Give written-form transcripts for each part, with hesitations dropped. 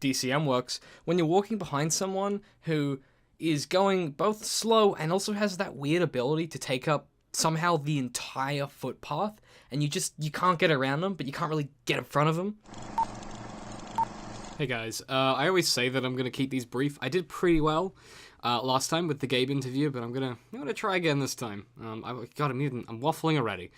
DCM works, when you're walking behind someone who is going both slow and also has that weird ability to take up somehow the entire footpath, and you can't get around them, but you can't really get in front of them. Hey guys, I always say that I'm gonna keep these brief. I did pretty well last time with the Gabe interview, but I'm gonna try again this time. I'm waffling already.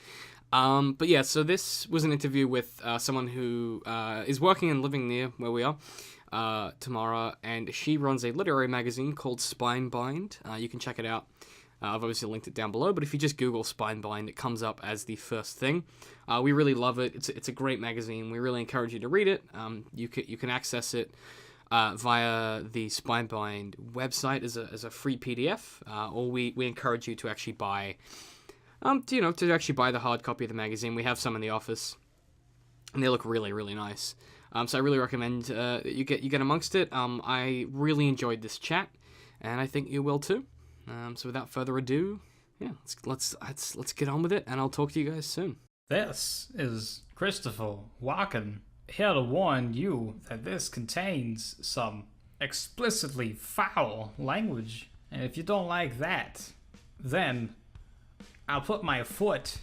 But yeah, so this was an interview with someone who is working and living near where we are, Tamara, and she runs a literary magazine called Spinebind. You can check it out. I've obviously linked it down below, but if you just Google Spinebind, it comes up as the first thing. We really love it. It's a great magazine. We really encourage you to read it. You can access it via the Spinebind website as a free PDF, or we encourage you to actually buy, to actually buy the hard copy of the magazine. We have some in the office, and they look really, really nice. So I really recommend you get amongst it. I really enjoyed this chat, and I think you will too. So without further ado, yeah, let's get on with it, and I'll talk to you guys soon. This is Christopher Walken, here to warn you that this contains some explicitly foul language, and if you don't like that, then I'll put my foot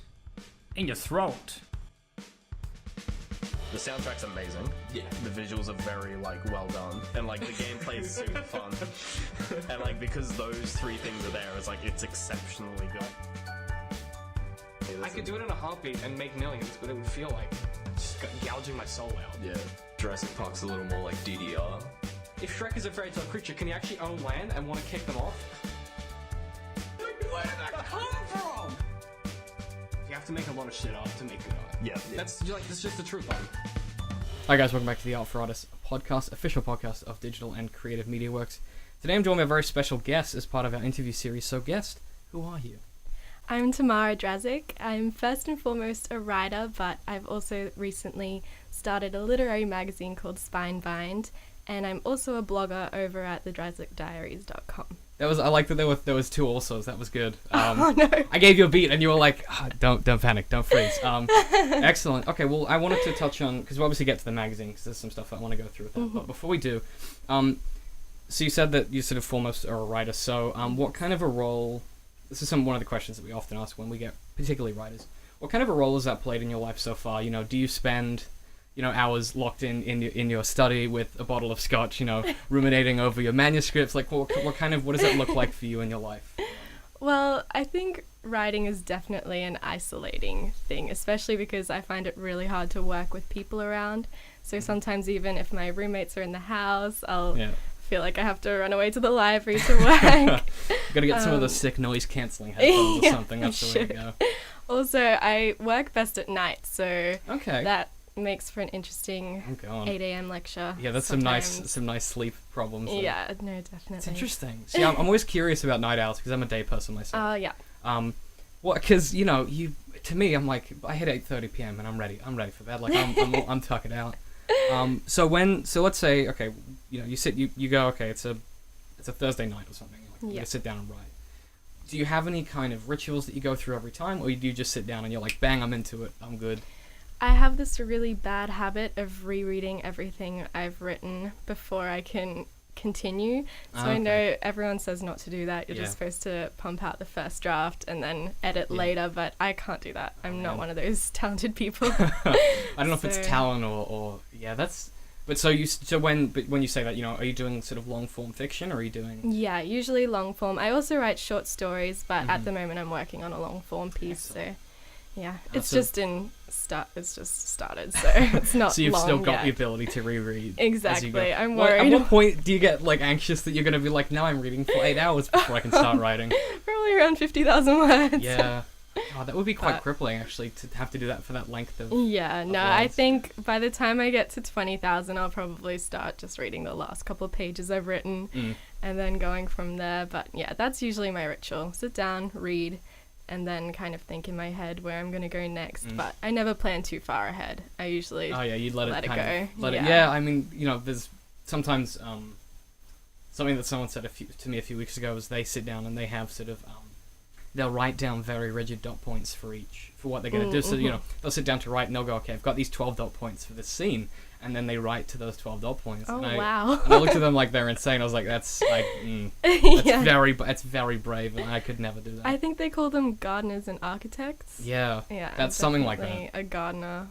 in your throat. The soundtrack's amazing. Yeah. The visuals are very, well done. And, the gameplay is super fun. And, because those three things are there, it's exceptionally good. I could do it in a heartbeat and make millions, but it would feel like just gouging my soul out. Yeah. Jurassic Park's a little more like DDR. If Shrek is a fairy tale creature, can he actually own land and want to kick them off? Where did that come from? You have to make a lot of shit up to make good art. Yeah. That's just the truth, buddy. Hi guys, welcome back to the Art for Artists podcast, official podcast of digital and creative media works. Today I'm joined by a very special guest as part of our interview series. So guest, who are you? I'm Tamara Drazic. I'm first and foremost a writer, but I've also recently started a literary magazine called Spinebind, and I'm also a blogger over at thedrazicdiaries.com. I like that there was two alsos. That was good. Oh no! I gave you a beat, and you were like, "Don't panic, don't freeze." Excellent. Okay, well, I wanted to touch on, because we'll obviously get to the magazine, because there's some stuff I want to go through with that. Mm-hmm. But before we do, so you said that you sort of foremost are a writer. So, what kind of a role? This is one of the questions that we often ask when we get particularly writers. What kind of a role has that played in your life so far? Do you spend hours locked in your study with a bottle of scotch, ruminating over your manuscripts? What does that look like for you in your life? Well, I think writing is definitely an isolating thing, especially because I find it really hard to work with people around. So sometimes even if my roommates are in the house, I'll feel like I have to run away to the library to work. Gotta get some of those sick noise cancelling headphones or something. That's the way to go. Also, I work best at night, so okay. That makes for an interesting 8 a.m. lecture. Yeah, that's sometimes some nice sleep problems. Yeah, no, definitely. It's interesting. See, I'm always curious about night owls because I'm a day person myself. Oh, yeah. Because to me, I'm like, I hit 8:30 p.m. and I'm ready for bed. I'm tucking out. So let's say, okay, you go, okay, it's a Thursday night or something. You sit down and write. Do you have any kind of rituals that you go through every time, or do you just sit down and you're like, bang, I'm into it, I'm good? I have this really bad habit of rereading everything I've written before I can continue. So I know everyone says not to do that. You're just supposed to pump out the first draft and then edit later, but I can't do that. I'm not one of those talented people. I don't know if it's talent or that's. But when you say that, are you doing sort of long form fiction, or are you doing? Yeah, usually long form. I also write short stories, but at the moment I'm working on a long form piece. Excellent. So yeah, it's just started, so it's not. So you've long still got yet. the ability to reread. Exactly. I'm worried. At what point do you get anxious that you're going to be like, now I'm reading for 8 hours before I can start writing? Probably around 50,000 words. Yeah. Oh, that would be quite crippling, actually, to have to do that for that length of. Yeah. No, I think by the time I get to 20,000, I'll probably start just reading the last couple of pages I've written, and then going from there. But yeah, that's usually my ritual: sit down, read, and then kind of think in my head where I'm going to go next. But I never plan too far ahead. I usually you'd let it go. Yeah, I mean, there's sometimes something that someone said to me a few weeks ago was they sit down and they have sort of they'll write down very rigid dot points for what they're going to do. So, they'll sit down to write and they'll go, okay, I've got these 12 dot points for this scene. And then they write to those 12 dot points. Oh, and wow. And I looked at them like they're insane. I was like, that's Yeah. that's very brave, and I could never do that. I think they call them gardeners and architects. Yeah, Yeah, that's something like that. definitely a gardener.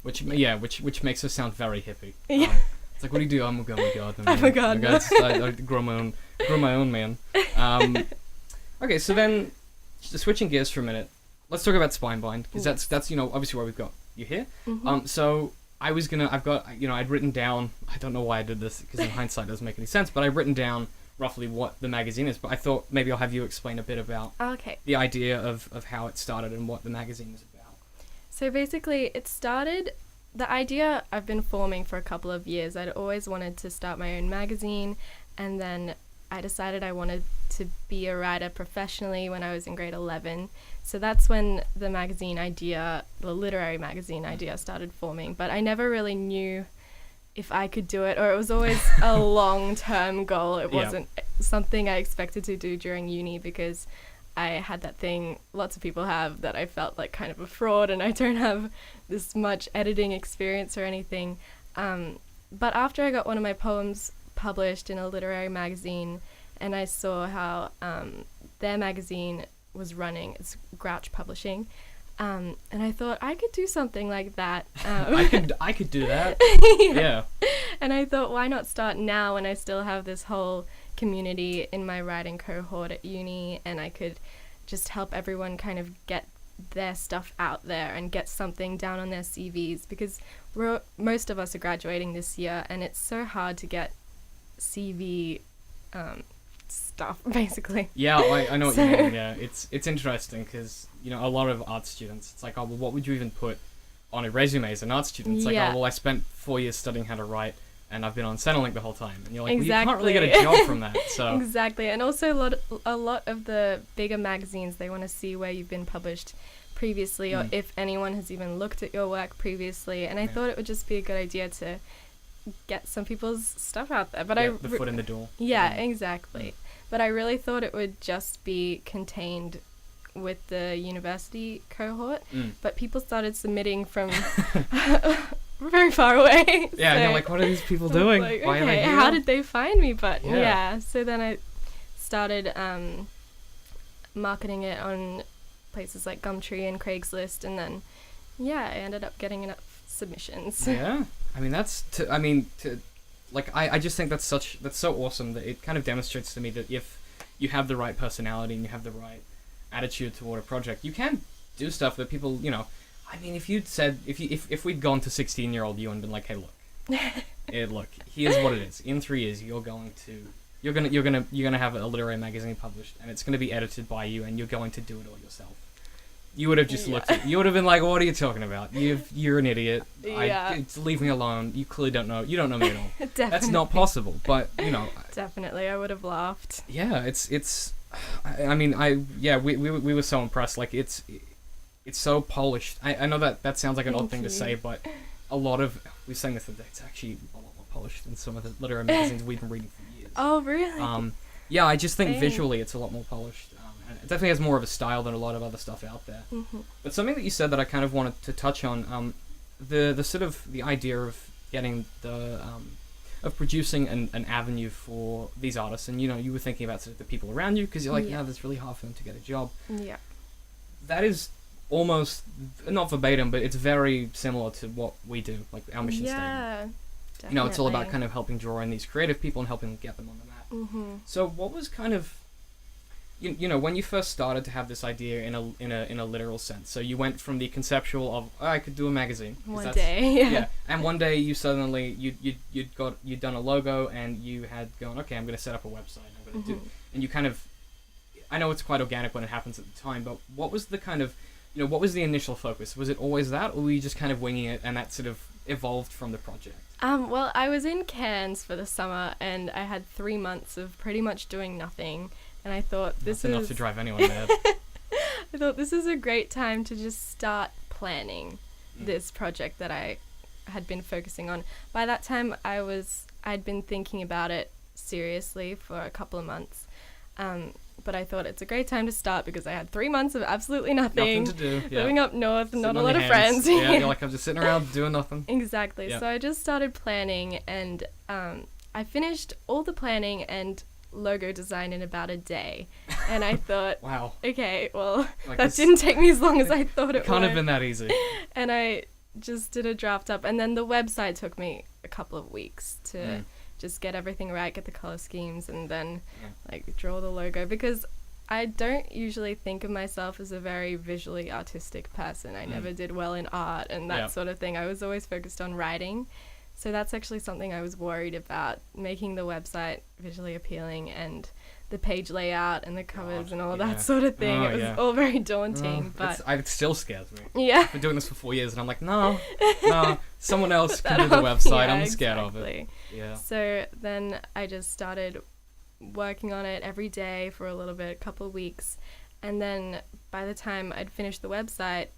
Which makes us sound very hippie. Yeah. It's like, what do you do? I'm a gardener. I'm a gardener. I grow my own man. Okay, so then, switching gears for a minute, let's talk about Spinebind, because that's obviously why we've got you here. So I'd written down, I don't know why I did this, because in hindsight it doesn't make any sense, but I've written down roughly what the magazine is, but I thought maybe I'll have you explain a bit about the idea of how it started and what the magazine is about. So basically, the idea I've been forming for a couple of years. I'd always wanted to start my own magazine, and then I decided I wanted to be a writer professionally when I was in grade 11. So that's when the literary magazine idea started forming. But I never really knew if I could do it, or it was always a long-term goal. It wasn't something I expected to do during uni, because I had that thing lots of people have, that I felt like kind of a fraud and I don't have this much editing experience or anything. But after I got one of my poems published in a literary magazine, and I saw how their magazine was running, it's Grouch Publishing, and I thought I could do something like that. I could do that. Yeah. And I thought, why not start now when I still have this whole community in my writing cohort at uni, and I could just help everyone kind of get their stuff out there and get something down on their CVs, because most of us are graduating this year, and it's so hard to get CV stuff, basically. Yeah, I know what you mean. Yeah, it's interesting, because a lot of art students, it's like, oh, well, what would you even put on a resume as an art student? It's like, oh, well, I spent 4 years studying how to write, and I've been on Centrelink the whole time, and you're like, Exactly. well, you can't really get a job from that. So Exactly. And also a lot of the bigger magazines, they want to see where you've been published previously, or if anyone has even looked at your work previously, and I thought it would just be a good idea to get some people's stuff out there. But the foot in the door. Yeah, exactly. But I really thought it would just be contained with the university cohort, but people started submitting from very far away. Yeah, and you're like, what are these people doing? Like, Why are they here? how did they find me? But Yeah. so then I started marketing it on places like Gumtree and Craigslist, and then I ended up getting enough submissions. Yeah, I mean I just think that's so awesome, that it kind of demonstrates to me that if you have the right personality and you have the right attitude toward a project, you can do stuff that people, I mean, if you'd said, if we'd gone to 16-year-old you and been like, hey, look, here's what it is. In 3 years, you're gonna have a literary magazine published, and it's gonna be edited by you, and you're going to do it all yourself. You would have just looked at, you would have been like, what are you talking about? You're an idiot. Leave me alone. You clearly don't know. You don't know me at all. Definitely. That's not possible. But Definitely, I would have laughed. Yeah, it's. I mean, we were so impressed. Like it's so polished. I know that sounds like an odd thing to say, but we've saying this today. It's actually a lot more polished than some of the literary magazines we've been reading for years. Oh, really? Yeah, I just think visually it's a lot more polished. And it definitely has more of a style than a lot of other stuff out there. But something that you said that I kind of wanted to touch on, the sort of the idea of getting of producing an avenue for these artists, and you were thinking about sort of the people around you, because you're like, that's really hard for them to get a job. Yeah. That is almost not verbatim, but it's very similar to what we do, like our mission statement. Definitely. It's all about kind of helping draw in these creative people and helping them get them on the map. So what was kind of when you first started to have this idea in a literal sense, so you went from the conceptual of I could do a magazine one day, and one day you suddenly you'd done a logo, and you had gone, okay, I'm going to set up a website, I'm going to do, and you kind of, I know it's quite organic when it happens at the time, but what was the kind of, what was the initial focus? Was it always that, or were you just kind of winging it and that sort of evolved from the project? Well, I was in Cairns for the summer, and I had 3 months of pretty much doing nothing. And I thought that's enough to drive anyone mad. I thought this is a great time to just start planning this project that I had been focusing on. By that time, I'd been thinking about it seriously for a couple of months. But I thought it's a great time to start because I had 3 months of absolutely nothing. Nothing to do. Yeah. Living up north, Sitting not a on lot your of hands. friends. Yeah, you're like, I'm just sitting around doing nothing. Exactly. Yeah. So I just started planning, and I finished all the planning and logo design in about a day. And I thought, Wow. okay, well, Like that this- didn't take me as long as I thought it Can't would. have been that easy. And I just did a draft up, and then the website took me a couple of weeks to just get everything right, get the color schemes, and then like draw the logo, because I don't usually think of myself as a very visually artistic person. I never did well in art and that sort of thing. I was always focused on writing. So that's actually something I was worried about, making the website visually appealing and the page layout and the covers and all that sort of thing. It was all very daunting, but it still scares me. yeah. I've been doing this for 4 years, and I'm like, no, someone else can do the website. I'm scared of it. Yeah. So then I just started working on it every day for a little bit, a couple of weeks. And then by the time I'd finished the website,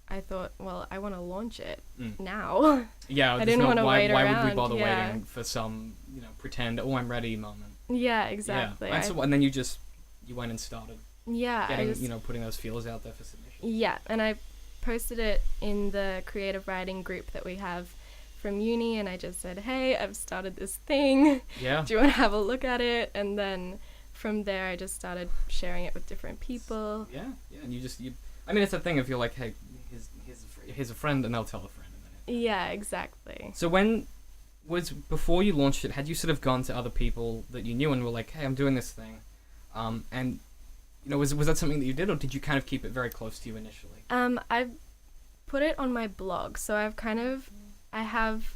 I thought, well, I want to launch it now. Yeah, I didn't want to wait why around. would we bother yeah. waiting for some, pretend, oh, I'm ready moment? Yeah, exactly. Yeah. And then you went and started Yeah, getting, putting those feelers out there for submission. Yeah, and I posted it in the creative writing group that we have from uni, and I just said, hey, I've started this thing. Yeah. Do you want to have a look at it? And then from there, I just started sharing it with different people. Yeah, and I mean, it's a thing if you're like, hey, here's a friend, and they'll tell a friend. Yeah, exactly. So before you launched it, had you sort of gone to other people that you knew and were like, hey, I'm doing this thing, and was that something that you did, or did you kind of keep it very close to you initially? I put it on my blog, so I have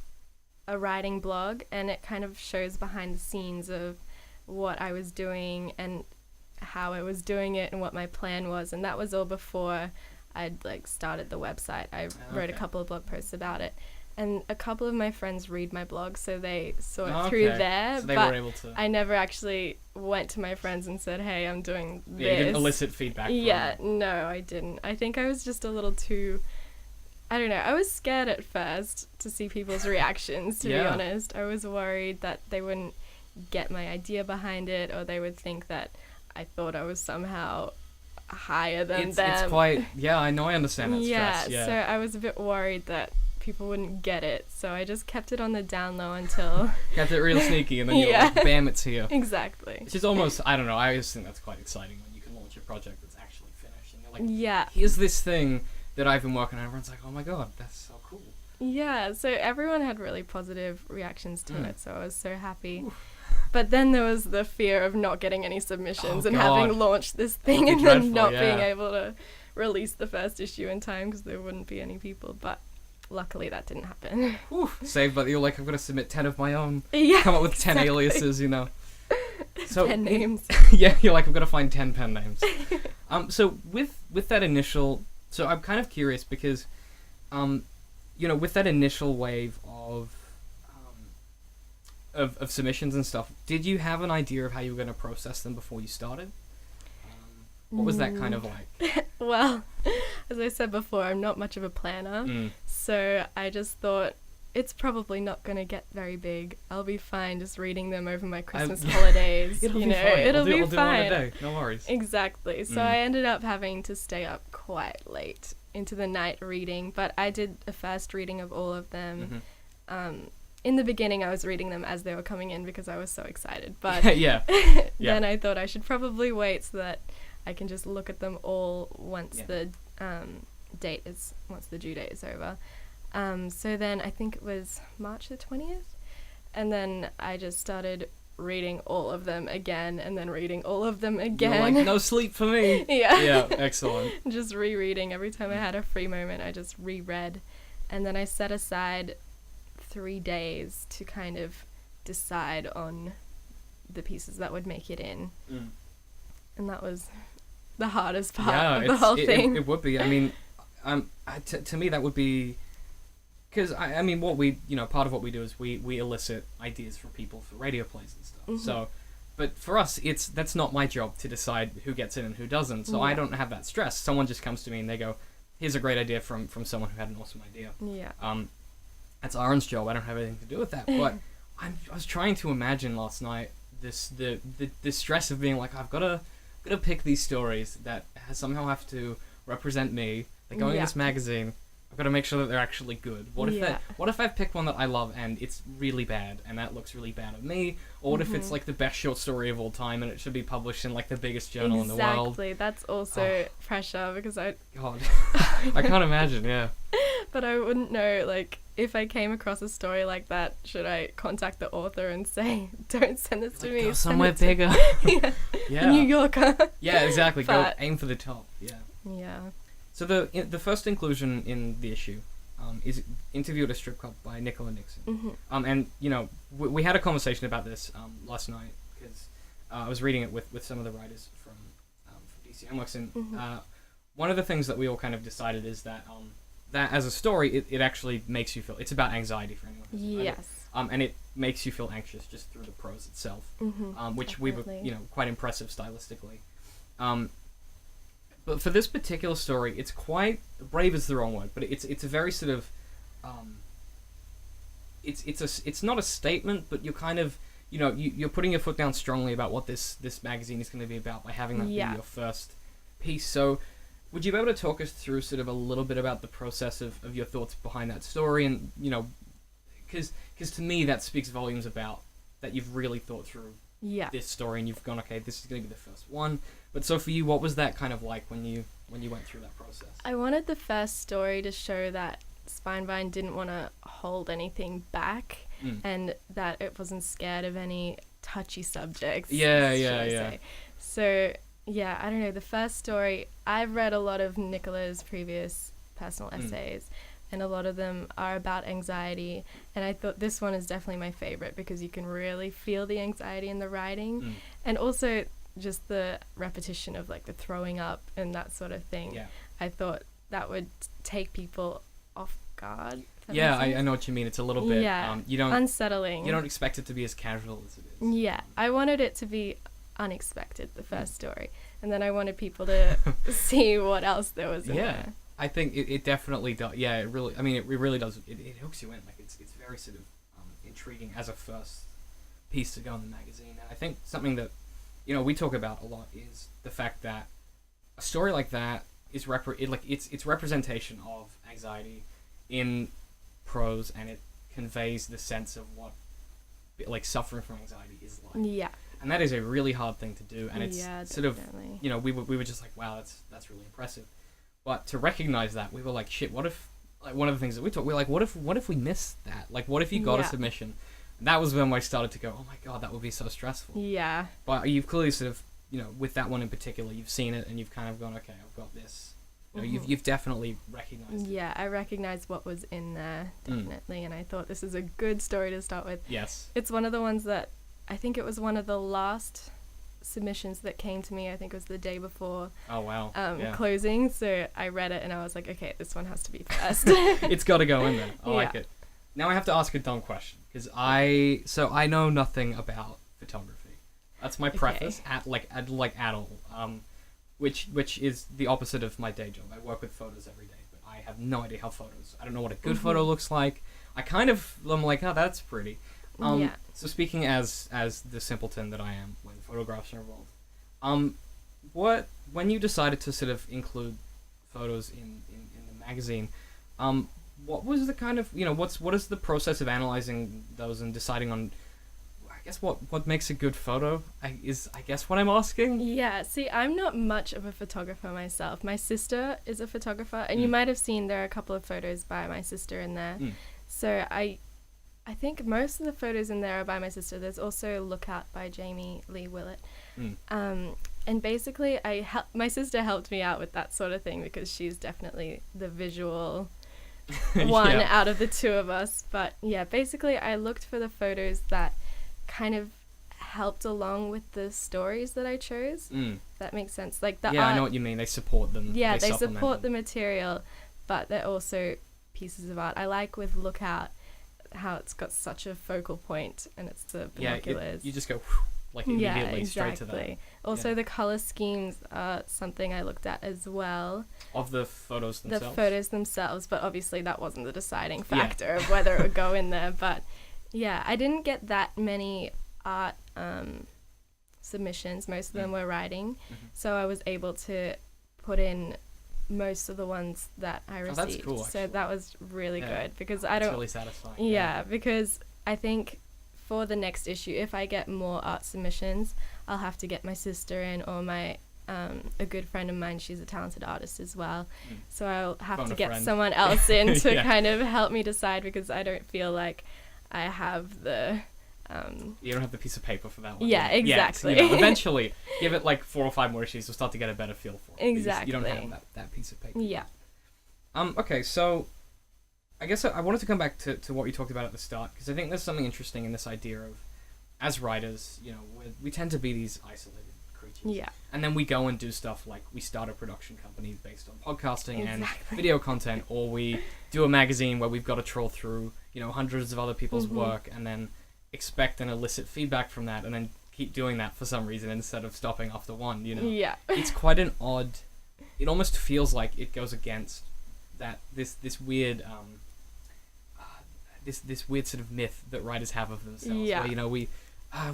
a writing blog, and it kind of shows behind the scenes of what I was doing and how I was doing it and what my plan was, and that was all before I'd started the website. I wrote a couple of blog posts about it, and a couple of my friends read my blog, so they saw it through there. So they but were able to. I never actually went to my friends and said, "Hey, I'm doing this." Yeah, you didn't elicit feedback. From them. No, I didn't. I think I was just a little too. I don't know. I was scared at first to see people's reactions. To be honest, I was worried that they wouldn't get my idea behind it, or they would think that I thought I was somehow higher than them. It's quite. Yeah, I know. I understand that stress. Yeah. So I was a bit worried that people wouldn't get it. So I just kept it on the down low until. Kept it real sneaky, and then you're like, bam, it's here. Exactly. Which is almost. I don't know. I always think that's quite exciting when you can launch a project that's actually finished, and you're like, here's this thing that I've been working on. Everyone's like, oh my god, that's so cool. Yeah. So everyone had really positive reactions to it. So I was so happy. Oof. But then there was the fear of not getting any submissions and having launched this thing and then not being able to release the first issue in time because there wouldn't be any people. But luckily that didn't happen. Saved, but you're like, I'm going to submit 10 of my own. Yeah, come up with 10 aliases, So, 10 names. Yeah, you're like, I've got to find 10 pen names. So with that initial... So I'm kind of curious because, with that initial wave of submissions and stuff, did you have an idea of how you were going to process them before you started? What was that kind of like? Well, as I said before, I'm not much of a planner, so I just thought it's probably not going to get very big. I'll be fine just reading them over my Christmas holidays. It'll be fine. It'll be I'll do one fine. a day. No worries. Exactly. So I ended up having to stay up quite late into the night reading, but I did a first reading of all of them. In the beginning, I was reading them as they were coming in because I was so excited. But then I thought I should probably wait so that I can just look at them all once the due date is over. So then I think it was March the 20th, and then I just started reading all of them again, and then reading all of them again. You're like, no sleep for me. Yeah, excellent. Just rereading every time I had a free moment. I just reread, and then I set aside 3 days to kind of decide on the pieces that would make it in. And that was the hardest part of the whole thing. It would be. I mean, to me that would be, because I mean, what we, part of what we do is we elicit ideas from people for radio plays and stuff. So, but for us, that's not my job to decide who gets in and who doesn't. So I don't have that stress. Someone just comes to me and they go, here's a great idea from someone who had an awesome idea. Yeah. That's Aaron's job. I don't have anything to do with that. But I was trying to imagine last night the stress of being like, I've got gonna pick these stories that somehow have to represent me. They're going in this magazine. I've got to make sure that they're actually good. What if I've picked one that I love and it's really bad, and that looks really bad of me? Or what if it's like the best short story of all time and it should be published in like the biggest journal in the world? Exactly. That's also pressure because God, I can't imagine. Yeah. But I wouldn't know, like, if I came across a story like that, should I contact the author and say, don't send this to me? Go somewhere bigger. Yeah. New Yorker. Yeah, exactly. But, go aim for the top. Yeah. Yeah. So the first inclusion in the issue is Interview at a Strip Club by Nicola Nixon. And, you know, we had a conversation about this last night because I was reading it with some of the writers from DC Comics, and one of the things that we all kind of decided is that that as a story, it actually makes you feel... It's about anxiety for anyone. Yes. And it makes you feel anxious just through the prose itself, which we were, you know, quite impressive stylistically. But for this particular story, it's quite... Brave is the wrong word, but it's a very sort of... It's not a statement, but you're kind of... You know, you're putting your foot down strongly about what this magazine is going to be about by having that be your first piece. So... Would you be able to talk us through sort of a little bit about the process of your thoughts behind that story? And, you know, because to me that speaks volumes about that you've really thought through this story and you've gone, okay, this is going to be the first one. But so for you, what was that kind of like when you went through that process? I wanted the first story to show that Spinevine didn't want to hold anything back and that it wasn't scared of any touchy subjects. Yeah. So... Yeah, I don't know. The first story, I've read a lot of Nicola's previous personal essays, and a lot of them are about anxiety. And I thought this one is definitely my favorite because you can really feel the anxiety in the writing. And also just the repetition of like the throwing up and that sort of thing. Yeah. I thought that would take people off guard. Yeah, I know what you mean. It's a little bit unsettling. You don't expect it to be as casual as it is. Yeah, I wanted it to be unexpected, the first story, and then I wanted people to see what else there was in there. I think it definitely does. Yeah, it really. I mean, it really does. It hooks you in. Like it's very sort of intriguing as a first piece to go in the magazine. And I think something that we talk about a lot is the fact that a story like that is it's representation of anxiety in prose, and it conveys the sense of what like suffering from anxiety is like. Yeah. And that is a really hard thing to do, and it's sort of, definitely. We were just like, wow, that's really impressive. But to recognize that, we were like, shit, what if, like, one of the things that we talked, we were like, what if we missed that? Like, what if you got a submission? And that was when I started to go, oh my god, that would be so stressful. Yeah. But you've clearly sort of, with that one in particular, you've seen it, and you've kind of gone, okay, I've got this. You've definitely recognized it. Yeah, I recognized what was in there, definitely, and I thought this is a good story to start with. Yes. It's one of the ones that, I think it was one of the last submissions that came to me. I think it was the day before closing. So I read it and I was like, okay, this one has to be first. It's got to go in there. I like it. Now I have to ask a dumb question because I know nothing about photography. That's my preface at all. Which is the opposite of my day job. I work with photos every day, but I have no idea how I don't know what a good photo looks like. I'm like, oh, that's pretty. So speaking as the simpleton that I am when photographs are involved, when you decided to sort of include photos in the magazine, what was the kind of what is the process of analyzing those and deciding on, I guess what makes a good photo I guess what I'm asking? Yeah, see, I'm not much of a photographer myself. My sister is a photographer, and you might have seen there are a couple of photos by my sister in there. So I think most of the photos in there are by my sister. There's also Lookout by Jamie Lee Willett. And basically, my sister helped me out with that sort of thing because she's definitely the visual one out of the two of us. But yeah, basically, I looked for the photos that kind of helped along with the stories that I chose. That makes sense. Like the art, I know what you mean. They support them. Yeah, they support the material, but they're also pieces of art. I like with Lookout how it's got such a focal point, and it's the binoculars. You just go immediately straight to that. Also, the color schemes are something I looked at as well. Of the photos themselves? The photos themselves, but obviously that wasn't the deciding factor of whether it would go in there. But yeah, I didn't get that many art submissions. Most of them were writing, so I was able to put in most of the ones that I received. That's cool, so actually. that was really good because I It's don't. really satisfying. Yeah, because I think for the next issue, if I get more art submissions, I'll have to get my sister in or my a good friend of mine. She's a talented artist as well, so I'll have Phone to a get friend. someone else in to Yeah. kind of help me decide because I don't feel like I have the. You don't have the piece of paper for that one. Yeah, so, exactly. eventually, give it like 4 or 5 more issues, you'll start to get a better feel for it. You don't Exactly. have that piece of paper. Yeah. Okay, so I guess I wanted to come back to what you talked about at the start, because I think there's something interesting in this idea of, as writers, we tend to be these isolated creatures. Yeah. And then we go and do stuff like we start a production company based on podcasting and Exactly. video content, or we do a magazine where we've got to troll through, hundreds of other people's Mm-hmm. work and then expect and elicit feedback from that and then keep doing that for some reason instead of stopping after one, Yeah. It's quite an odd, it almost feels like it goes against this weird this weird sort of myth that writers have of themselves. Yeah. Where,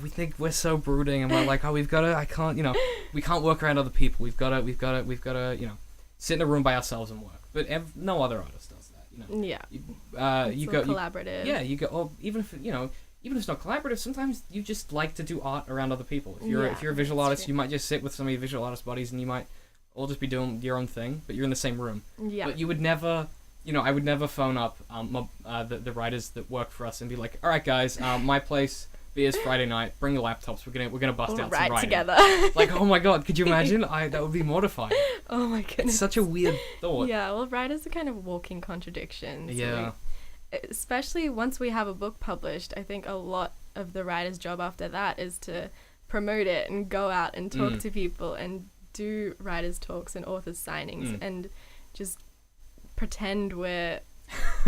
we think we're so brooding and we're like, oh, we can't work around other people. We've got to sit in a room by ourselves and work. But no other artist does that, Yeah. You It's go all collaborative. yeah, you go. Or even if it's not collaborative, sometimes you just like to do art around other people. If you're a visual that's artist, true. you might just sit with some of your visual artist buddies, and you might all just be doing your own thing, but you're in the same room. Yeah. But you would never, I would never phone up the writers that work for us and be like, all right, guys, my place. Beers Friday night. Bring your laptops. We're gonna bust We'll out some write writing together. Like, oh my god, could you imagine? That would be mortifying. Oh my goodness. It's such a weird thought. Yeah, well, writers are kind of walking contradictions. Yeah. Especially once we have a book published, I think a lot of the writer's job after that is to promote it and go out and talk to people and do writers' talks and authors' signings and just pretend we're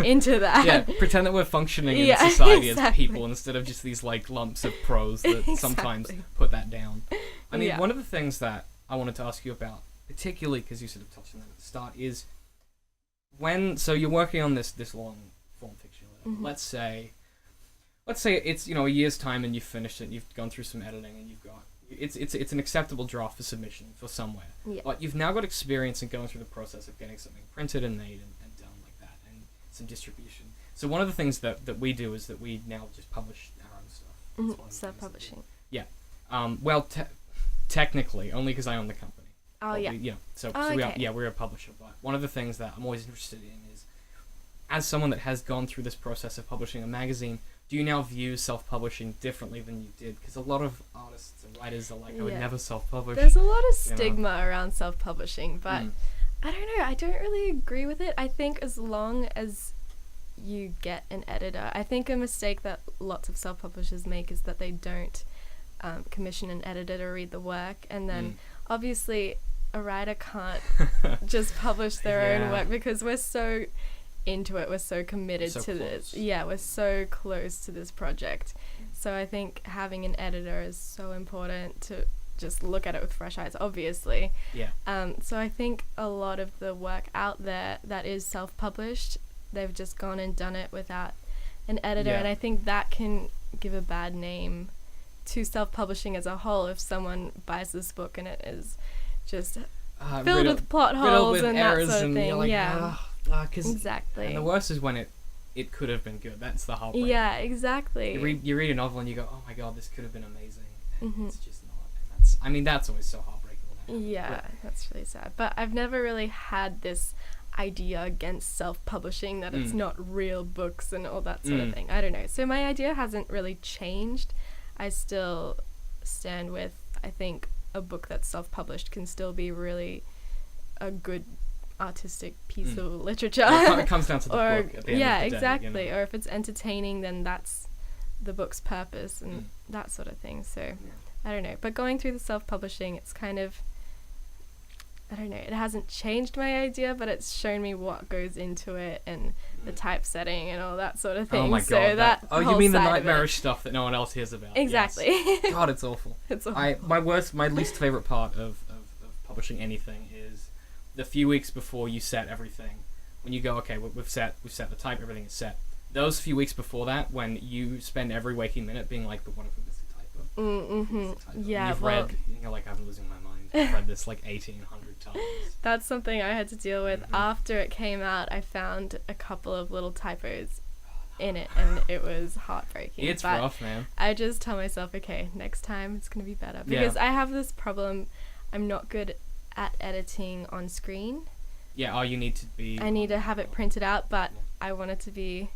into that. Yeah, pretend that we're functioning in Yeah, society exactly. as people instead of just these like lumps of prose that sometimes Exactly. put that down. I mean, Yeah. one of the things that I wanted to ask you about, particularly because you sort of touched on that at the start, is so you're working on this long form fiction. Let's say it's a year's time and you've finished it, and you've gone through some editing, and you've got it's an acceptable draft for submission for somewhere. Yeah. But you've now got experience in going through the process of getting something printed and made and done like that, and some distribution. So one of the things that we do is that we now just publish our own stuff. That's one of the things that we Self-publishing. do. Yeah. Well, technically, only because I own the company. Oh, But yeah. So Oh, okay. we're a publisher. But one of the things that I'm always interested in is, as someone that has gone through this process of publishing a magazine, do you now view self-publishing differently than you did? Because a lot of artists and writers are like, I would Yeah. never self-publish. There's a lot of you know. stigma around self-publishing, but Mm. I don't know. I don't really agree with it. I think as long as you get an editor, I think a mistake that lots of self-publishers make is that they don't commission an editor to read the work, and then obviously a writer can't just publish their Yeah. own work because we're so into it, we're so committed So to this. close. Yeah, we're so close to this project. So I think having an editor is so important to just look at it with fresh eyes, obviously. Yeah. So I think a lot of the work out there that is self-published, they've just gone and done it without an editor, Yeah. and I think that can give a bad name to self-publishing as a whole if someone buys this book and it is just filled Riddled- with plot riddled holes with and that errors, sort of and thing. you're like, Yeah, 'cause- exactly. And the worst is when it could have been good. That's the heartbreak. Yeah, exactly. You read a novel and you go, oh my god, this could have been amazing, and Mhm. it's just not. And that's always so heartbreaking. When that happens. Yeah, that's really sad. But I've never really had this idea against self-publishing that it's not real books and all that sort of thing. I don't know. So my idea hasn't really changed. I still stand with, I think a book that's self-published can still be really a good artistic piece of literature. It comes down to the or book at the end yeah, of the day, exactly. Or if it's entertaining, then that's the book's purpose and that sort of thing. So I don't know. But going through the self-publishing, it's kind of, I don't know, it hasn't changed my idea, but it's shown me what goes into it and the typesetting and all that sort of thing. Oh my so god. that You whole mean the side of it- nightmarish stuff that no one else hears about? Exactly. Yes. God, it's awful. It's awful. My least favorite part of publishing anything is the few weeks before you set everything. When you go, okay, we've set the type, everything is set. Those few weeks before that, when you spend every waking minute being like, but what if we missed the typo? Mm-hmm. Yeah, You've well, read, you're like, I'm losing my mind. I've read this like 1,800 times. that's something I had to deal with. After it came out, I found a couple of little typos in it, and it was heartbreaking. It's but rough, man. I just tell myself, okay, next time it's going to be better. Yeah. Because I have this problem, I'm not good at editing on screen. Yeah, you need to be... I need to have it printed out, but I want it to be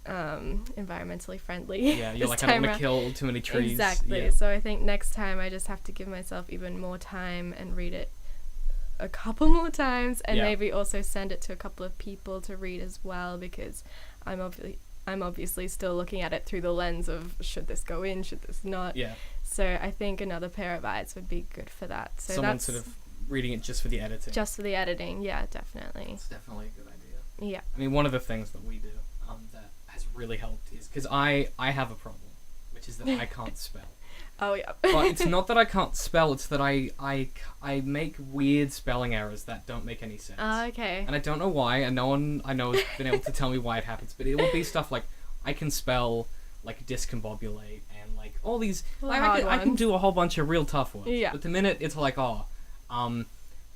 environmentally friendly. Yeah, you're this like, I don't time want around. to kill too many trees. Exactly. Yeah. So I think next time I just have to give myself even more time and read it a couple more times, and Yeah. maybe also send it to a couple of people to read as well, because I'm obviously still looking at it through the lens of, should this go in, should this not. Yeah. So I think another pair of eyes would be good for that. So Someone that's sort of reading it just for the editing. just for the editing. Yeah, definitely. It's definitely a good idea. Yeah. I mean, one of the things that we do that has really helped is, because I have a problem, which is that I can't spell. Oh yeah. But it's not that I can't spell, it's that I make weird spelling errors that don't make any sense. Okay. And I don't know why, and no one I know has been able to tell me why it happens, but it will be stuff like, I can spell, like, discombobulate, and, like, all these... Well, Like, I can ones. do a whole bunch of real tough words. Yeah. But the minute it's like, I'll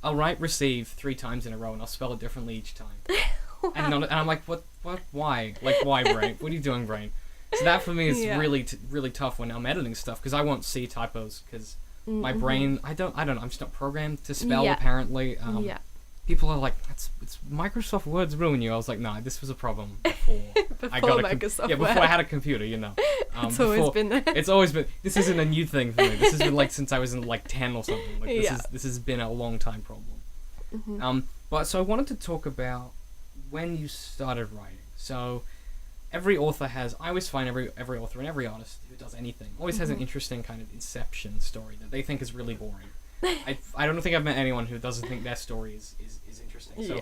write receive 3 times in a row, and I'll spell it differently each time. And I'm like, what, why? Like, why, brain? What are you doing, brain? So that for me is Yeah. really tough when I'm editing stuff, because I won't see typos, because my brain, I don't know, I'm just not programmed to spell, Yeah. apparently. Yeah. People are like, it's Microsoft Word's ruin you. I was like, nah, this was a problem before. I Before got Microsoft before I Word. had a computer, you know. It's always been there. It's always been. This isn't a new thing for me. This has been like since I was in like 10 or something. Like Yeah. this has been a long time problem. But so I wanted to talk about when you started writing. So every author has. I always find every author and every artist who does anything always has an interesting kind of inception story that they think is really boring. I don't think I've met anyone who doesn't think their story is interesting. So,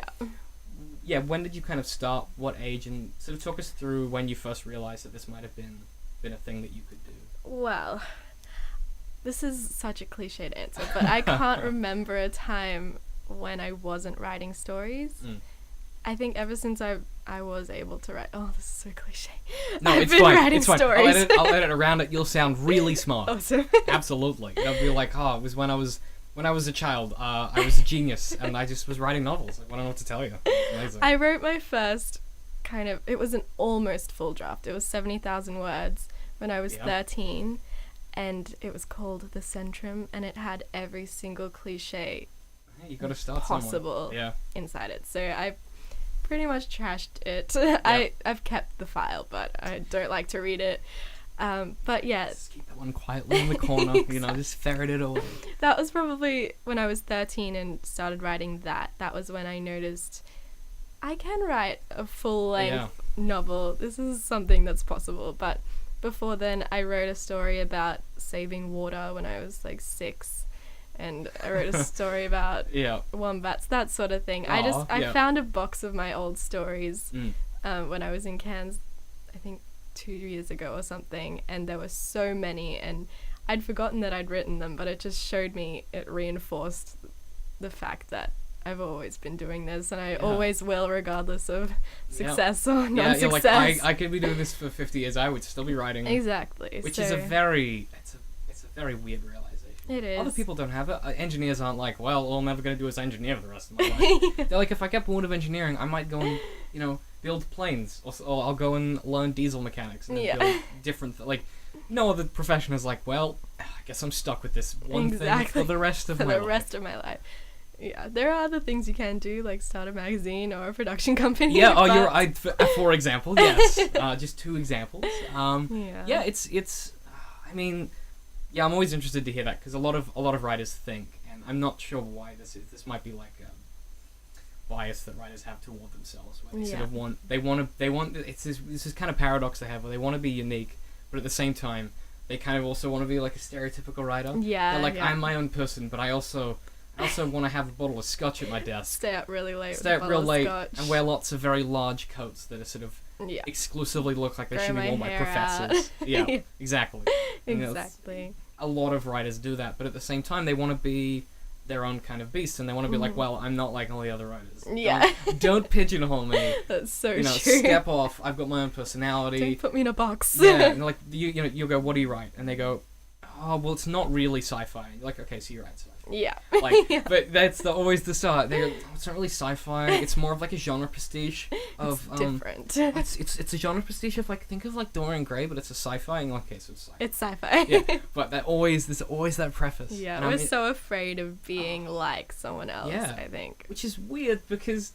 yeah, when did you kind of start? What age? And sort of talk us through when you first realized that this might have been a thing that you could do. Well, this is such a cliched answer, but I can't remember a time when I wasn't writing stories. I think ever since I was able to write. Oh, this is so cliche. No, I've it's been fine. writing It's fine. stories. I'll edit around it. You'll sound really smart. Awesome. Absolutely. It'll be like, it was when I was a child. I was a genius, and I just was writing novels. Like, I don't know what to tell you. It's amazing. I wrote my first it was an almost full draft. It was 70,000 words when I was 13, and it was called The Centrum, and it had every single cliche Hey, you got to start possible somewhere. Yeah. inside it. So I pretty much trashed it. I've kept the file, but I don't like to read it. But yeah, Just keep that one quietly in the corner. You know, just ferret it away. that was probably when I was 13 and started writing that. That was when I noticed I can write a full-length novel. This is something that's possible. But before then, I wrote a story about saving water when I was like 6. And I wrote a story about wombats, that sort of thing. I found a box of my old stories when I was in Cairns, I think 2 years ago or something, and there were so many, and I'd forgotten that I'd written them, but it just showed me, it reinforced the fact that I've always been doing this, and I always will, regardless of success or non-success. Yeah, you're like, I could be doing this for 50 years, I would still be writing. Exactly. Which is a very weird realization. It is. Other people don't have it. Engineers aren't like, well, all I'm ever going to do is engineer for the rest of my life. They're like, if I get bored of engineering, I might go and, build planes, or I'll go and learn diesel mechanics and then build different, no other profession is like, well, I guess I'm stuck with this one thing for the rest of my life. For the rest of my life. Yeah, there are other things you can do, like start a magazine or a production company. Yeah, but... you're right. For example, yes. Just 2 examples. It's. I mean, I'm always interested to hear that, because a lot of writers think, and I'm not sure why this is. This might be like a bias that writers have toward themselves, where they sort of want. It's this kind of paradox they have, where they want to be unique, but at the same time, they kind of also want to be like a stereotypical writer. Yeah. They're like, I'm my own person, but I also want to have a bottle of scotch at my desk. Stay up really late. Stay up real late scotch. and wear lots of very large coats that are sort of exclusively look like they should be worn by professors. Yeah, exactly. Exactly. A lot of writers do that, but at the same time, they want to be their own kind of beast, and they want to be like, well, I'm not like all the other writers. Yeah. Don't pigeonhole me. That's so true. Step off. I've got my own personality. Don't put me in a box. Yeah, and like you'll go, what do you write? And they go, oh, well, it's not really sci-fi. You're like, okay, so you're right, sci-fi. Yeah. Like, Yeah. but that's always the start. They go, oh, it's not really sci-fi. It's more of like a genre pastiche of Different. It's a genre pastiche of like, think of like Dorian Gray, but it's a sci-fi. And you're like, okay, so it's sci-fi. It's sci-fi. Yeah, but there's always that preface. Yeah, And we're I mean- so afraid of being like someone else, Yeah. I think. which is weird because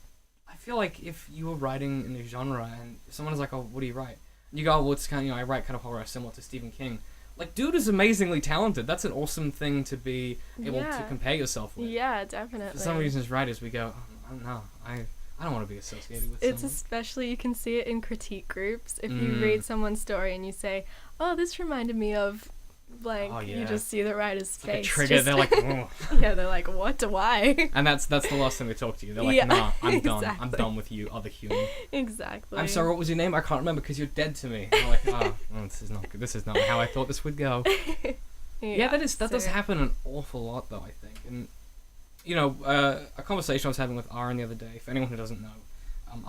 I feel like if you were writing in a genre and someone is like, oh, what do you write? And you go, oh, well, it's kind of, I write kind of horror similar to Stephen King. Like, dude is amazingly talented. That's an awesome thing to be able to Yeah. compare yourself with. Yeah, definitely. For some reason, as writers, we go, oh, no, I don't want to be associated with It's someone. especially, you can see it in critique groups. If you Mm. read someone's story and you say, oh, this reminded me of blank, Oh, yeah. you just see the writer's It's like face. a trigger. just- They're like, oh. yeah, they're like, what? Why? And that's the last time they talk to you. They're like, Yeah, nah, I'm done. I'm exactly. done with you, other human. Exactly. I'm sorry, what was your name? I can't remember because you're dead to me. And I'm like, oh, this is not good. This is not how I thought this would go. Yeah, that does so- happen an awful lot, though, I think. And, you know, a conversation I was having with Aaron the other day, for anyone who doesn't know,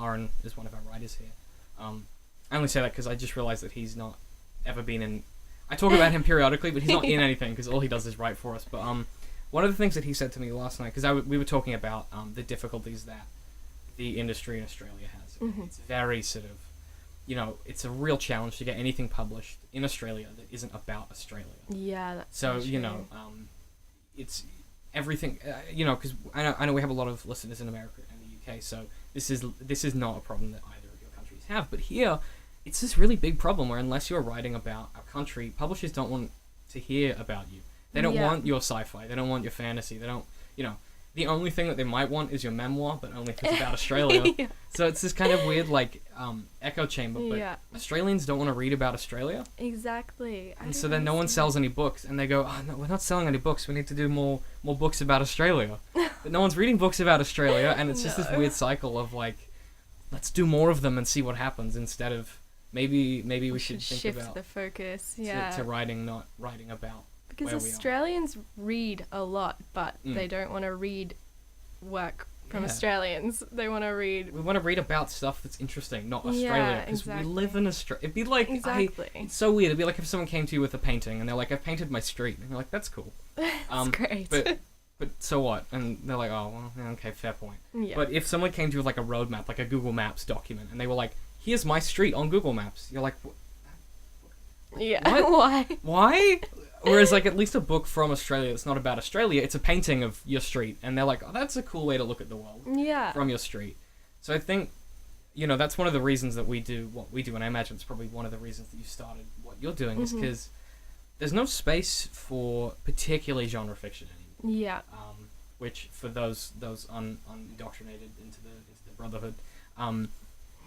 Aaron is one of our writers here. I only say that because I just realized that he's not ever been in... I talk about him periodically, but he's not in anything because all he does is write for us. But one of the things that he said to me last night, because we were talking about the difficulties that the industry in Australia has. Mhm. It's very sort of... You know, it's a real challenge to get anything published in Australia that isn't about Australia. Yeah, that's So, so you know, it's everything, you know, because I know we have a lot of listeners in America and the UK, so this is not a problem that either of your countries have. But here, it's this really big problem where unless you're writing about our country, publishers don't want to hear about you. They don't Yeah. want your sci-fi. They don't want your fantasy. They don't, you know, the only thing that they might want is your memoir, but only if it's about Australia. Yeah. So it's this kind of weird, like, echo chamber. But Yeah. Australians don't want to read about Australia. Exactly. I And so don't then no one understand. sells any books, and they go, oh, no, we're not selling any books. We need to do more books about Australia. But no one's reading books about Australia, and it's just this No. weird cycle of like, let's do more of them and see what happens instead of maybe we should think shift about the focus. Yeah. to writing, not writing about. Because where we are. Australians read a lot, but Mm. they don't want to read work from Yeah. Australians. They want to read. We want to read about stuff that's interesting, not Yeah, Australia, because exactly. we live in Australia. It'd be like Exactly. it's so weird. It'd be like if someone came to you with a painting and they're like, "I've painted my street," and you're like, "That's cool." That's great. But so what? And they're like, "Oh, well, yeah, okay, fair point." yeah. But if someone came to you with like a roadmap, like a Google Maps document, and they were like, "Here's my street on Google Maps," you're like, yeah. what? Why? "Why?" Whereas like at least a book from Australia that's not about Australia, it's a painting of your street, and they're like, "Oh, that's a cool way to look at the world Yeah. from your street." So I think, you know, that's one of the reasons that we do what we do, and I imagine it's probably one of the reasons that you started what you're doing is Mhm. because there's no space for particularly genre fiction anymore. Yeah. Which for those indoctrinated into the brotherhood,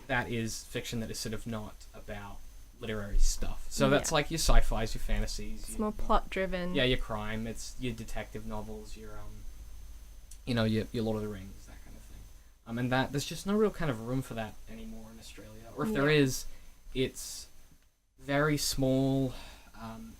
that is fiction that is sort of not about literary stuff. So that's Yeah. like your sci-fis, your fantasies. It's more plot driven. Yeah, your crime. It's your detective novels. Your you know, your Lord of the Rings, that kind of thing. And that there's just no real kind of room for that anymore in Australia. Or if there Yeah. is, it's very small.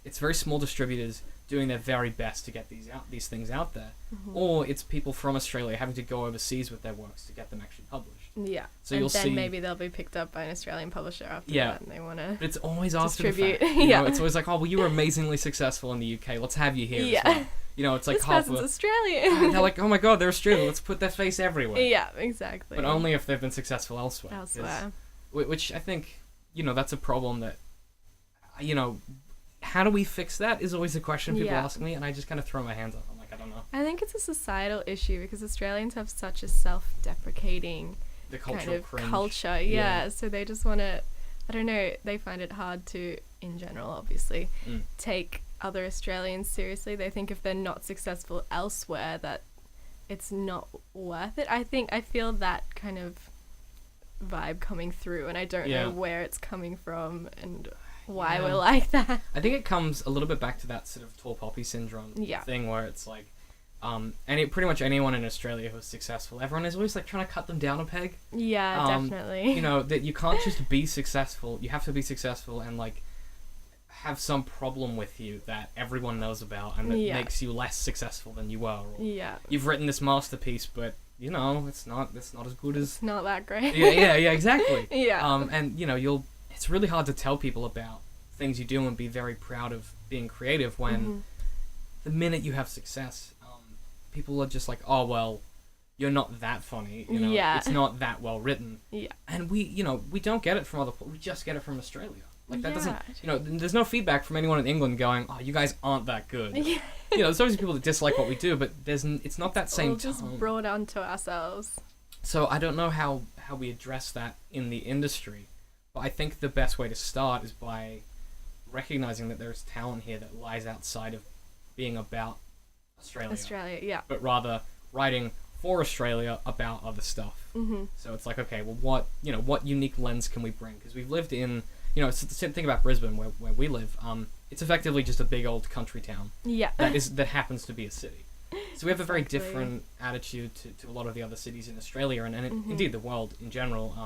It's very small distributors doing their very best to get these things out there, Mhm. or it's people from Australia having to go overseas with their works to get them actually published. Yeah. So and you'll then see- maybe they'll be picked up by an Australian publisher after Yeah. that, and they want to. But it's always after the Distribute, fact. You yeah. know, it's always like, oh, well, you were amazingly successful in the UK. Let's have you here. Yeah. As well. You know, it's like This half person's a. Australian. They're like, oh my god, they're Australian. Let's put their face everywhere. Yeah, exactly. But only if they've been successful elsewhere. 'cause- elsewhere. Which I think, you know, that's a problem that, you know, how do we fix that is always a question people Yeah. ask me, and I just kind of throw my hands up. I'm like, I don't know. I think it's a societal issue because Australians have such a self-deprecating The kind cultural of cringe. culture. Yeah, so they just want to. I don't know. They find it hard to, in general, obviously, Mm. take other Australians seriously. They think if they're not successful elsewhere, that it's not worth it. I feel that kind of vibe coming through, and I don't Yeah. know where it's coming from and why Yeah. we're like that. I think it comes a little bit back to that sort of tall poppy syndrome Yeah. thing where it's like, pretty much anyone in Australia who's successful, everyone is always like trying to cut them down a peg. Yeah, definitely. You know, that you can't just be successful. You have to be successful and like have some problem with you that everyone knows about and that Yeah. makes you less successful than you were. Or Yeah, you've written this masterpiece, but you know, it's not as good as. it's not that great. Yeah, exactly. Yeah. And you know, it's really hard to tell people about things you do and be very proud of being creative when the minute you have success, people are just like, oh, well, you're not that funny, you know, Yeah. it's not that well written. Yeah. And we don't get it from we just get it from Australia. Like, that doesn't, Yeah. there's no feedback from anyone in England going, oh, you guys aren't that good. Yeah. There's always people that dislike what we do, but it's not that same We'll just tone. brought onto ourselves. So I don't know how we address that in the industry, but I think the best way to start is by recognizing that there's talent here that lies outside of being about Australia, Yeah. but rather writing for Australia about other stuff. So it's like, okay, well, what unique lens can we bring? Because we've lived in, it's the same thing about Brisbane, where we live. It's effectively just a big old country town Yeah. that happens to be a city. So we have a very Exactly. different attitude to a lot of the other cities in Australia and indeed the world in general,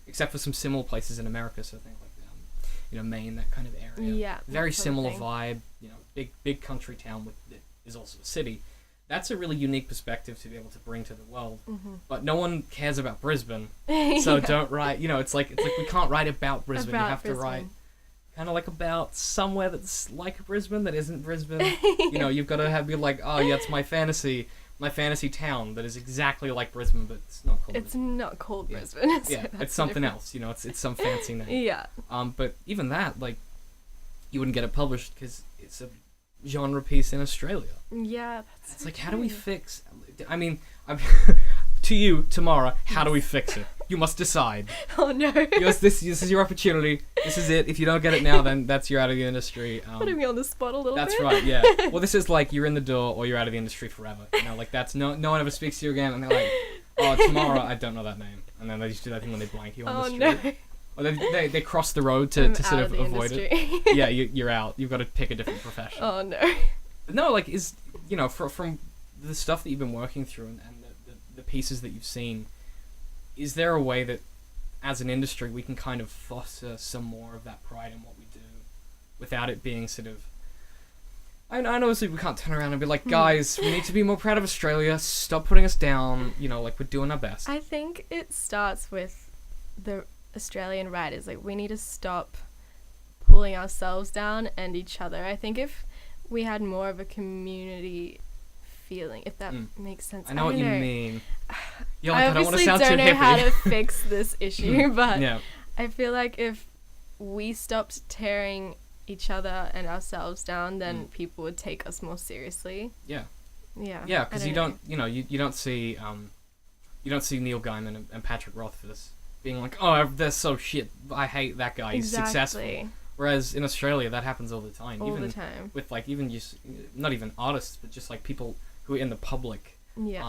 except for some similar places in America. So think like Maine, that kind of area. Yeah, Very that sort of similar thing. vibe. Big country town that is also a city. That's a really unique perspective to be able to bring to the world. But no one cares about Brisbane, so don't write. It's like we can't write about Brisbane. About You have to write kind of like about somewhere that's like Brisbane that isn't Brisbane. You've got to be like, oh yeah, it's my fantasy town that is exactly like Brisbane, but it's not called. It's not called Brisbane. So Yeah, that's it's something different. else. It's some fancy name. Yeah. But even that, like, you wouldn't get it published because it's a genre piece in Australia. Yeah, that's It's so like, how do we true. fix? I mean, to you, Tamara, how do we fix it? You must decide. Oh no. This is your opportunity. This is it. If you don't get it now, then you're out of the industry. Putting me on the spot a little That's bit. right. Yeah. Well, this is like you're in the door or you're out of the industry forever. Like that's no one ever speaks to you again, and they're like, oh, Tamara, I don't know that name, and then they just do that thing when they blank you on Oh the street. no. Or they cross the road I'm to sort out of the avoid it. industry. Yeah, you're out. You've got to pick a different profession. Oh no. But no, like from the stuff that you've been working through and the pieces that you've seen, is there a way that as an industry we can kind of foster some more of that pride in what we do without it being sort of... I know obviously we can't turn around and be like, guys, we need to be more proud of Australia, stop putting us down, like we're doing our best. I think it starts with the Australian writers. Like, we need to stop pulling ourselves down and each other. I think if we had more of a community feeling, if that makes sense. I know what you don't know. mean. You're like, I I don't want to obviously sound don't too know how to hippie. fix this issue, but Yeah. I feel like if we stopped tearing each other and ourselves down, then people would take us more seriously. Yeah. Yeah. Yeah, I because you know. don't, you don't see Neil Gaiman and Patrick Rothfuss being like, oh, they're so shit. I hate that guy. He's successful. Exactly. Whereas in Australia, that happens all the time. All even the time. with like even just not even artists, but just like people who are in the public, Yeah.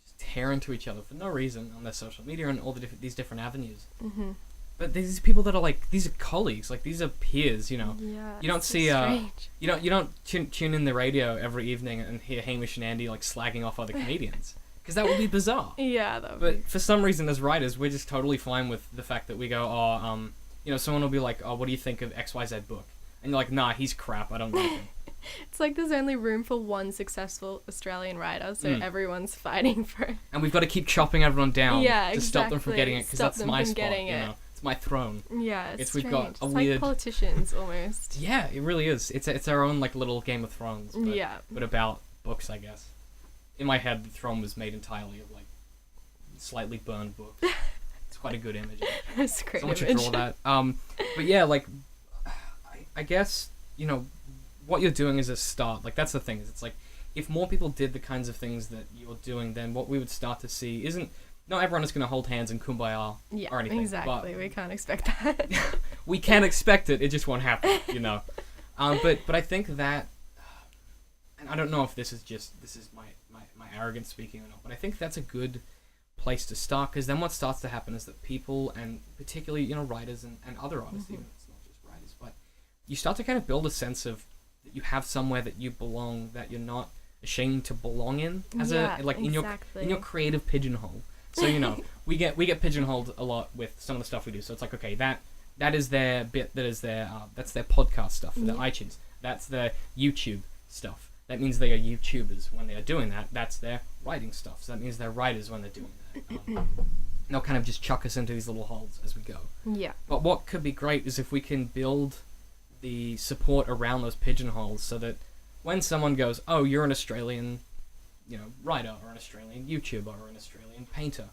just tear into each other for no reason on their social media and all these different avenues. Mm-hmm. But these people that are like, these are colleagues, like these are peers. Yeah. You don't it's so see strange. you don't tune in the radio every evening and hear Hamish and Andy like slagging off other comedians because that would be bizarre. Yeah, that would But for some reason, as writers, we're just totally fine with the fact that we go, someone will be like, oh, what do you think of XYZ book? And you're like, nah, he's crap. I don't like him. It's like there's only room for one successful Australian writer, so everyone's fighting for it. And we've got to keep chopping everyone down Yeah, to stop them from exactly. getting it because Stop that's them my from spot. getting You it. know, it's my throne. Yeah, it's We've got strange. a It's weird- like politicians almost. Yeah, it really is. It's our own like little Game of Thrones. But, Yeah. But about books, I guess. In my head, the throne was made entirely of like slightly burned books. It's quite a good image. That's a great Someone should image. draw that. But yeah, like, I guess, what you're doing is a start. Like, that's the thing, is it's like, if more people did the kinds of things that you're doing, then what we would start to see isn't, not everyone is going to hold hands and kumbaya Yeah, or anything. exactly. We can't expect that. But we can expect it just won't happen, But I think that, and I don't know if this is my arrogance speaking or not, but I think that's a good place to start, because then what starts to happen is that people, and particularly writers and other artists, even if it's not just writers, but you start to kind of build a sense of that you have somewhere that you belong, that you're not ashamed to belong in as in your creative pigeonhole. So we get pigeonholed a lot with some of the stuff we do. So it's like, okay, that is their bit, that's their podcast stuff, their iTunes, that's their YouTube stuff. That means they are YouTubers when they are doing that. That's their writing stuff. So that means they're writers when they're doing that. they'll kind of just chuck us into these little holes as we go. Yeah. But what could be great is if we can build the support around those pigeonholes so that when someone goes, oh, you're an Australian, writer or an Australian YouTuber or an Australian painter,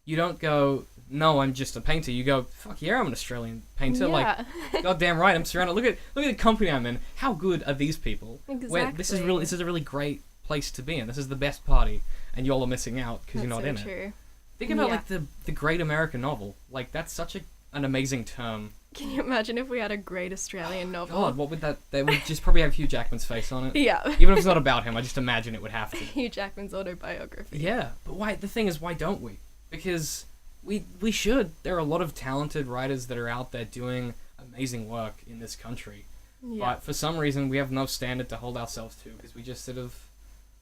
you don't go, no, I'm just a painter. You go, fuck yeah, I'm an Australian painter. Yeah. Like, goddamn right, I'm surrounded. Look at the company I'm in. How good are these people? Exactly. This is a really great place to be in. This is the best party, and y'all are missing out because you're not in it. True. Think about like the great American novel. Like that's such an amazing term. Can you imagine if we had a great Australian novel? God, what would that? They would just probably have Hugh Jackman's face on it. Yeah. Even if it's not about him, I just imagine it would have to. Hugh Jackman's autobiography. Yeah, but why? The thing is, why don't we? Because we should. There are a lot of talented writers that are out there doing amazing work in this country. Yeah. But for some reason, we have no standard to hold ourselves to because we just sort of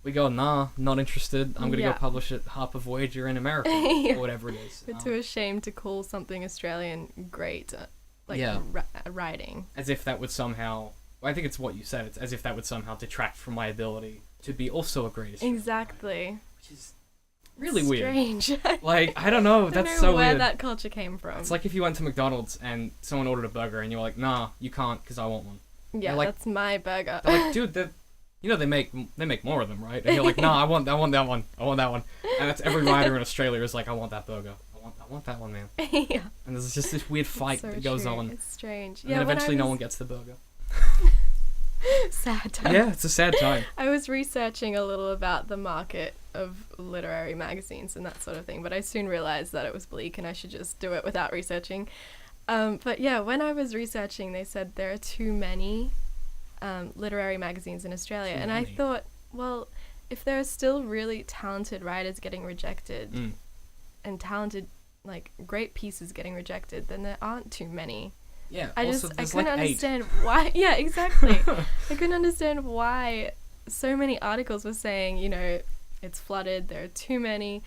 we go, nah, not interested. I'm gonna go publish at Harper Voyager in America or whatever it is. We're too ashamed to call something Australian great, writing. As if that would somehow. Well, I think it's what you said. It's as if that would somehow detract from my ability to be also a great Australian Exactly. writer, which is really weird. Strange. Like I don't know. I That's don't so know where weird. that culture came from. It's like if you went to McDonald's and someone ordered a burger and you were like, nah, you can't because I want one. Yeah, like- that's my burger. They're like, dude, they make more of them, right? And you're like, nah, I want that one. I want that one. And that's every writer in Australia is like, I want that burger. I want that one, man. Yeah. And there's just this weird fight So that goes true. on. It's strange. And Yeah, then when eventually I no was- one gets the burger. Sad time. Yeah, it's a sad time. I was researching a little about the market of literary magazines and that sort of thing, but I soon realized that it was bleak and I should just do it without researching. But yeah, when I was researching, they said there are too many literary magazines in Australia. And I thought, well, if there are still really talented writers getting rejected and talented, like, great pieces getting rejected, then there aren't too many. Yeah, I also, couldn't there's like 8. understand why. Yeah, exactly. I couldn't understand why so many articles were saying, it's flooded. There are too many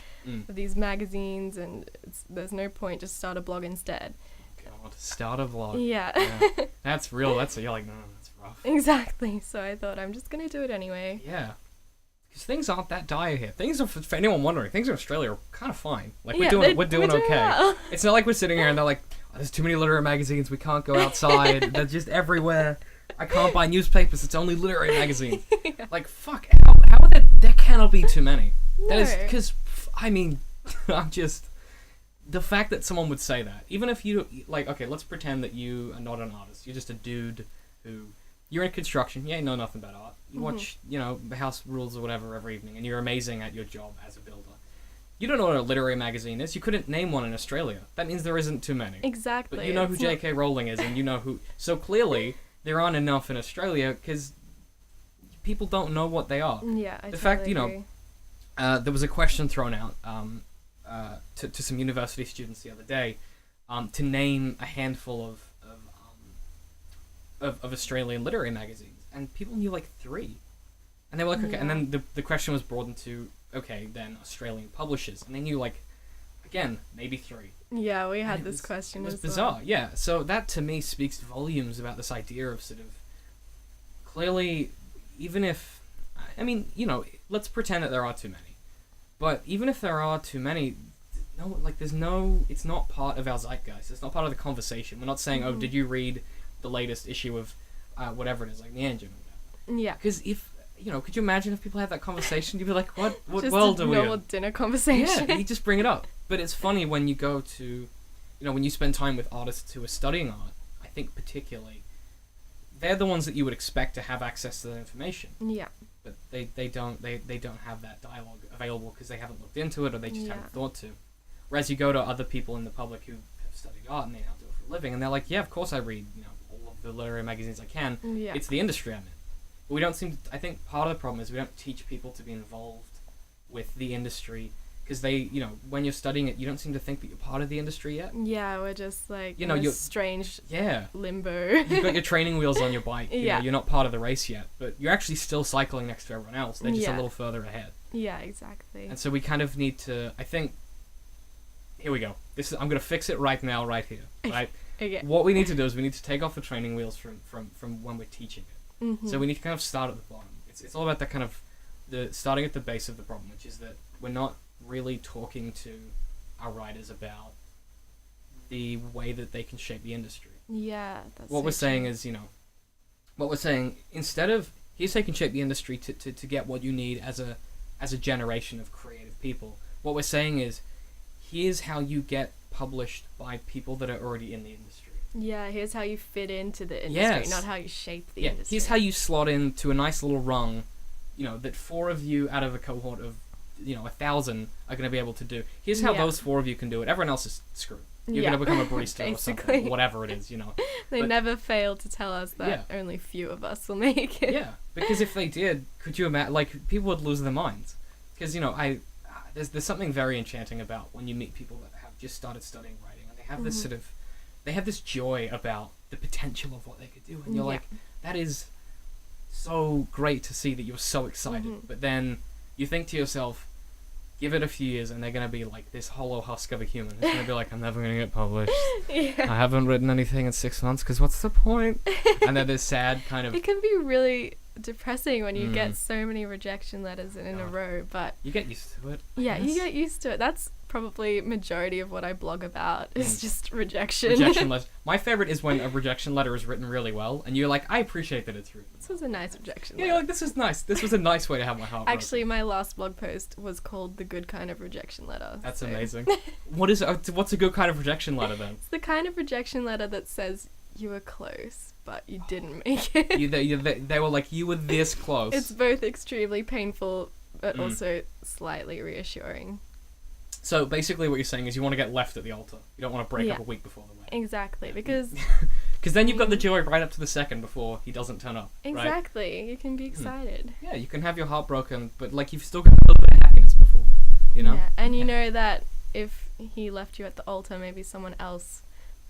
of these magazines, and there's no point. Just start a blog instead. God, start a vlog. Yeah. That's real. You're like, no, that's rough. Exactly. So I thought I'm just gonna do it anyway. Yeah. Because things aren't that dire here. Things are, for anyone wondering, things in Australia are kind of fine. Like Yeah, we're doing okay. well. It's not like we're sitting here and they're like, oh, there's too many literary magazines. We can't go outside. They're just everywhere. I can't buy newspapers. It's only literary magazines. Like fuck. How are there cannot be too many. That is No. because I mean, I'm just the fact that someone would say that, even if you like, okay, let's pretend that you are not an artist. You're just a dude who. You're in construction, you know nothing about art. You watch, House Rules or whatever every evening, and you're amazing at your job as a builder. You don't know what a literary magazine is. You couldn't name one in Australia. That means there isn't too many. Exactly. But you know who It's not- J.K. Rowling is, and you know who... So clearly, there aren't enough in Australia, because people don't know what they are. Yeah, I The fact, totally agree. There was a question thrown out to some university students the other day to name a handful of Australian literary magazines, and people knew like 3, and they were like, okay. And then the question was broadened to, okay, then Australian publishers, and they knew like, again, maybe 3. Yeah, we had And this question It was as bizarre, well. yeah. So that to me speaks volumes about this idea of sort of clearly, even if, I mean, let's pretend that there are too many, but even if there are too many, no, like it's not part of our zeitgeist. It's not part of the conversation. We're not saying, oh, did you read the latest issue of whatever it is, like the Engine or whatever. Yeah. Because if, could you imagine if people had that conversation? You'd be like, what Just world a are we normal in? dinner conversation. Yeah, you just bring it up. But it's funny when you go to, when you spend time with artists who are studying art, I think particularly, they're the ones that you would expect to have access to that information. Yeah. But they don't have that dialogue available because they haven't looked into it or they just haven't thought to. Whereas you go to other people in the public who have studied art and they now do it for a living, and they're like, yeah, of course I read, all of the literary magazines I can. Yeah. It's the industry I'm in. But we don't seem to, I think part of the problem is we don't teach people to be involved with the industry because they, when you're studying it, you don't seem to think that you're part of the industry yet. Yeah, we're just like You know, in a you're- strange Yeah. limbo. You've got your training wheels on your bike. Yeah. You're not part of the race yet, but you're actually still cycling next to everyone else. They're just a Yeah. little further ahead. Yeah, exactly. And so we kind of need to, I think, here we go. I'm going to fix it right now, right here. Right? Okay. What we need to do is we need to take off the training wheels from when we're teaching it. Mm-hmm. So we need to kind of start at the bottom. It's all about that kind of, the starting at the base of the problem, which is that we're not really talking to our writers about the way that they can shape the industry. Yeah, that's What so we're saying true. is, what we're saying, instead of here's how you can shape the industry to get what you need as a generation of creative people, what we're saying is, here's how you get published by people that are already in the industry. Yeah, here's how you fit into the industry, Yes. not how you shape the Yeah, industry. here's how you slot into a nice little rung, that 4 of you out of a cohort of, 1,000 are going to be able to do. Here's how Yeah. those 4 of you can do it. Everyone else is screwed. You're Yeah. going to become a barista or Basically. something, whatever it is, They but- never fail to tell us that only few of us will make it. Yeah, because if they did, could you imagine? Like, people would lose their minds. Because there's something very enchanting about when you meet people that have just started studying writing, and they have this Mm-hmm. they have this joy about the potential of what they could do, and you're Yeah. like, that is so great to see that you're so excited. Mm-hmm. But then you think to yourself, give it a few years, and they're gonna be like this hollow husk of a human. It's gonna be like, I'm never gonna get published. Yeah. I haven't written anything in 6 months because what's the point? And then this sad kind of It can be really depressing when you get so many rejection letters in a God. row, but you get used to it. I yeah, you guess. get used to it. That's probably majority of what I blog about is just rejection. Rejection letter. My favorite is when a rejection letter is written really well, and you're like, I appreciate that it's written. This was a nice rejection Yeah, letter. you're like, this is nice. This was a nice way to have my heart broken. Actually, my last blog post was called "The Good Kind of Rejection Letter." That's so- amazing. What's a good kind of rejection letter then? It's the kind of rejection letter that says you were close, but you didn't make it. They were like, you were this close. It's both extremely painful, but Mm. also slightly reassuring. So basically, what you're saying is you want to get left at the altar. You don't want to break up Yeah. a week before the wedding. Exactly, because Because then you've got the joy right up to the second before he doesn't turn up. Right? exactly, you can be excited. Yeah, you can have your heart broken, but like you've still got a little bit of happiness before. Yeah, and you Yeah. know that if he left you at the altar, maybe someone else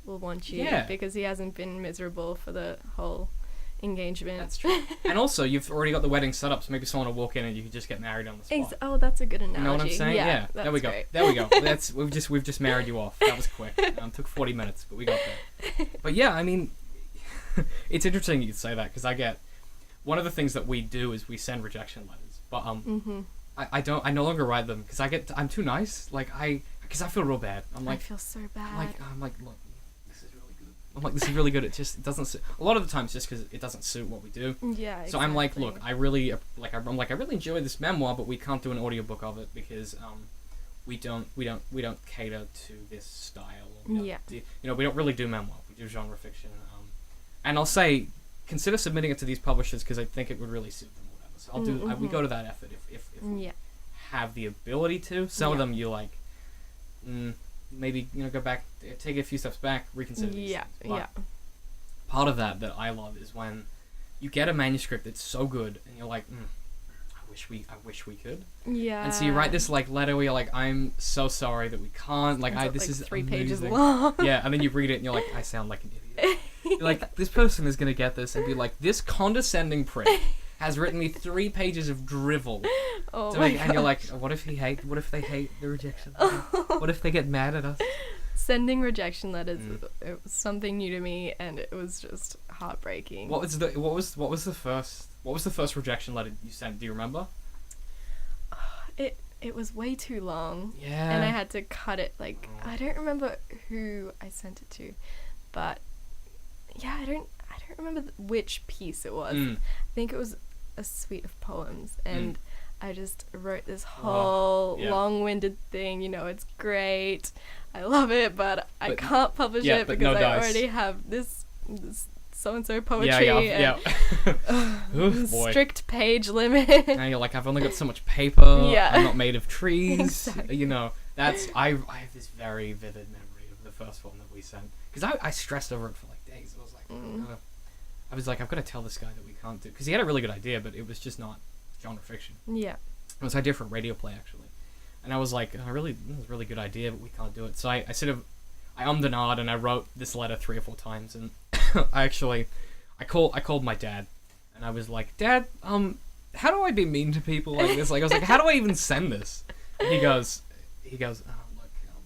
will want you Yeah. because he hasn't been miserable for the whole engagement. That's true. And also, you've already got the wedding set up, so maybe someone will walk in and you can just get married on the spot. Oh, that's a good analogy. You know what I'm saying? Yeah, There we go. that's great. There we go. We've just married you off. That was quick. Took 40 minutes, but we got there. But yeah, I mean, it's interesting you say that because I get one of the things that we do is we send rejection letters, but I no longer write them because I'm too nice. Because I feel real bad. I feel so bad. I'm like, look, this is really good. I'm like, this is really good. It doesn't suit. A lot of the times, just because it doesn't suit what we do. Yeah. So I'm like, exactly. look, I really enjoy this memoir, but we can't do an audiobook of it because we don't cater to this style. Or we don't Yeah. we don't really do memoir. We do genre fiction. And I'll say, consider submitting it to these publishers because I think it would really suit them. Or whatever. So I'll do. We go to that effort if we Yeah. have the ability to. Some of Yeah. them you like, maybe go back, take a few steps back, reconsider. These Yeah. things. But Yeah. part of that I love is when you get a manuscript that's so good and you're like, I wish we could. Yeah. And so you write this letter where you're like, I'm so sorry that we can't. This is 3 pages amazing." long. Yeah, and then you read it and you're like, I sound like an idiot. You're like, this person is gonna get this and be like, this condescending prick has written me 3 pages of drivel. Oh To my make, and you're like, gosh. what if they hate the rejection? What if they get mad at us? Sending rejection letters, it was something new to me, and it was just heartbreaking. What was the first rejection letter you sent? Do you remember? It was way too long. Yeah. And I had to cut it. I don't remember who I sent it to, but yeah, I don't remember which piece it was. I think it was a suite of poems, and I just wrote this whole yeah. long-winded thing. It's great, I love it, but I But- can't publish yeah, it but because no I dice. already have this so-and-so poetry Yeah. and Oof, boy. strict page limit. Now you're like, I've only got so much paper. Yeah. I'm not made of trees. Exactly. That's I have this very vivid memory of the first one that we sent because I stressed over it for like days. I was like, I was like, I've got to tell this guy that we can't do because he had a really good idea, but it was just not genre fiction. Yeah. It was an idea for a radio play actually, and I was like, this is a really good idea, but we can't do it. So I ummed and ahed, and I wrote this letter 3 or 4 times, and I called my dad, and I was like, Dad, how do I be mean to people like this? I was like, how do I even send this? And he goes, look,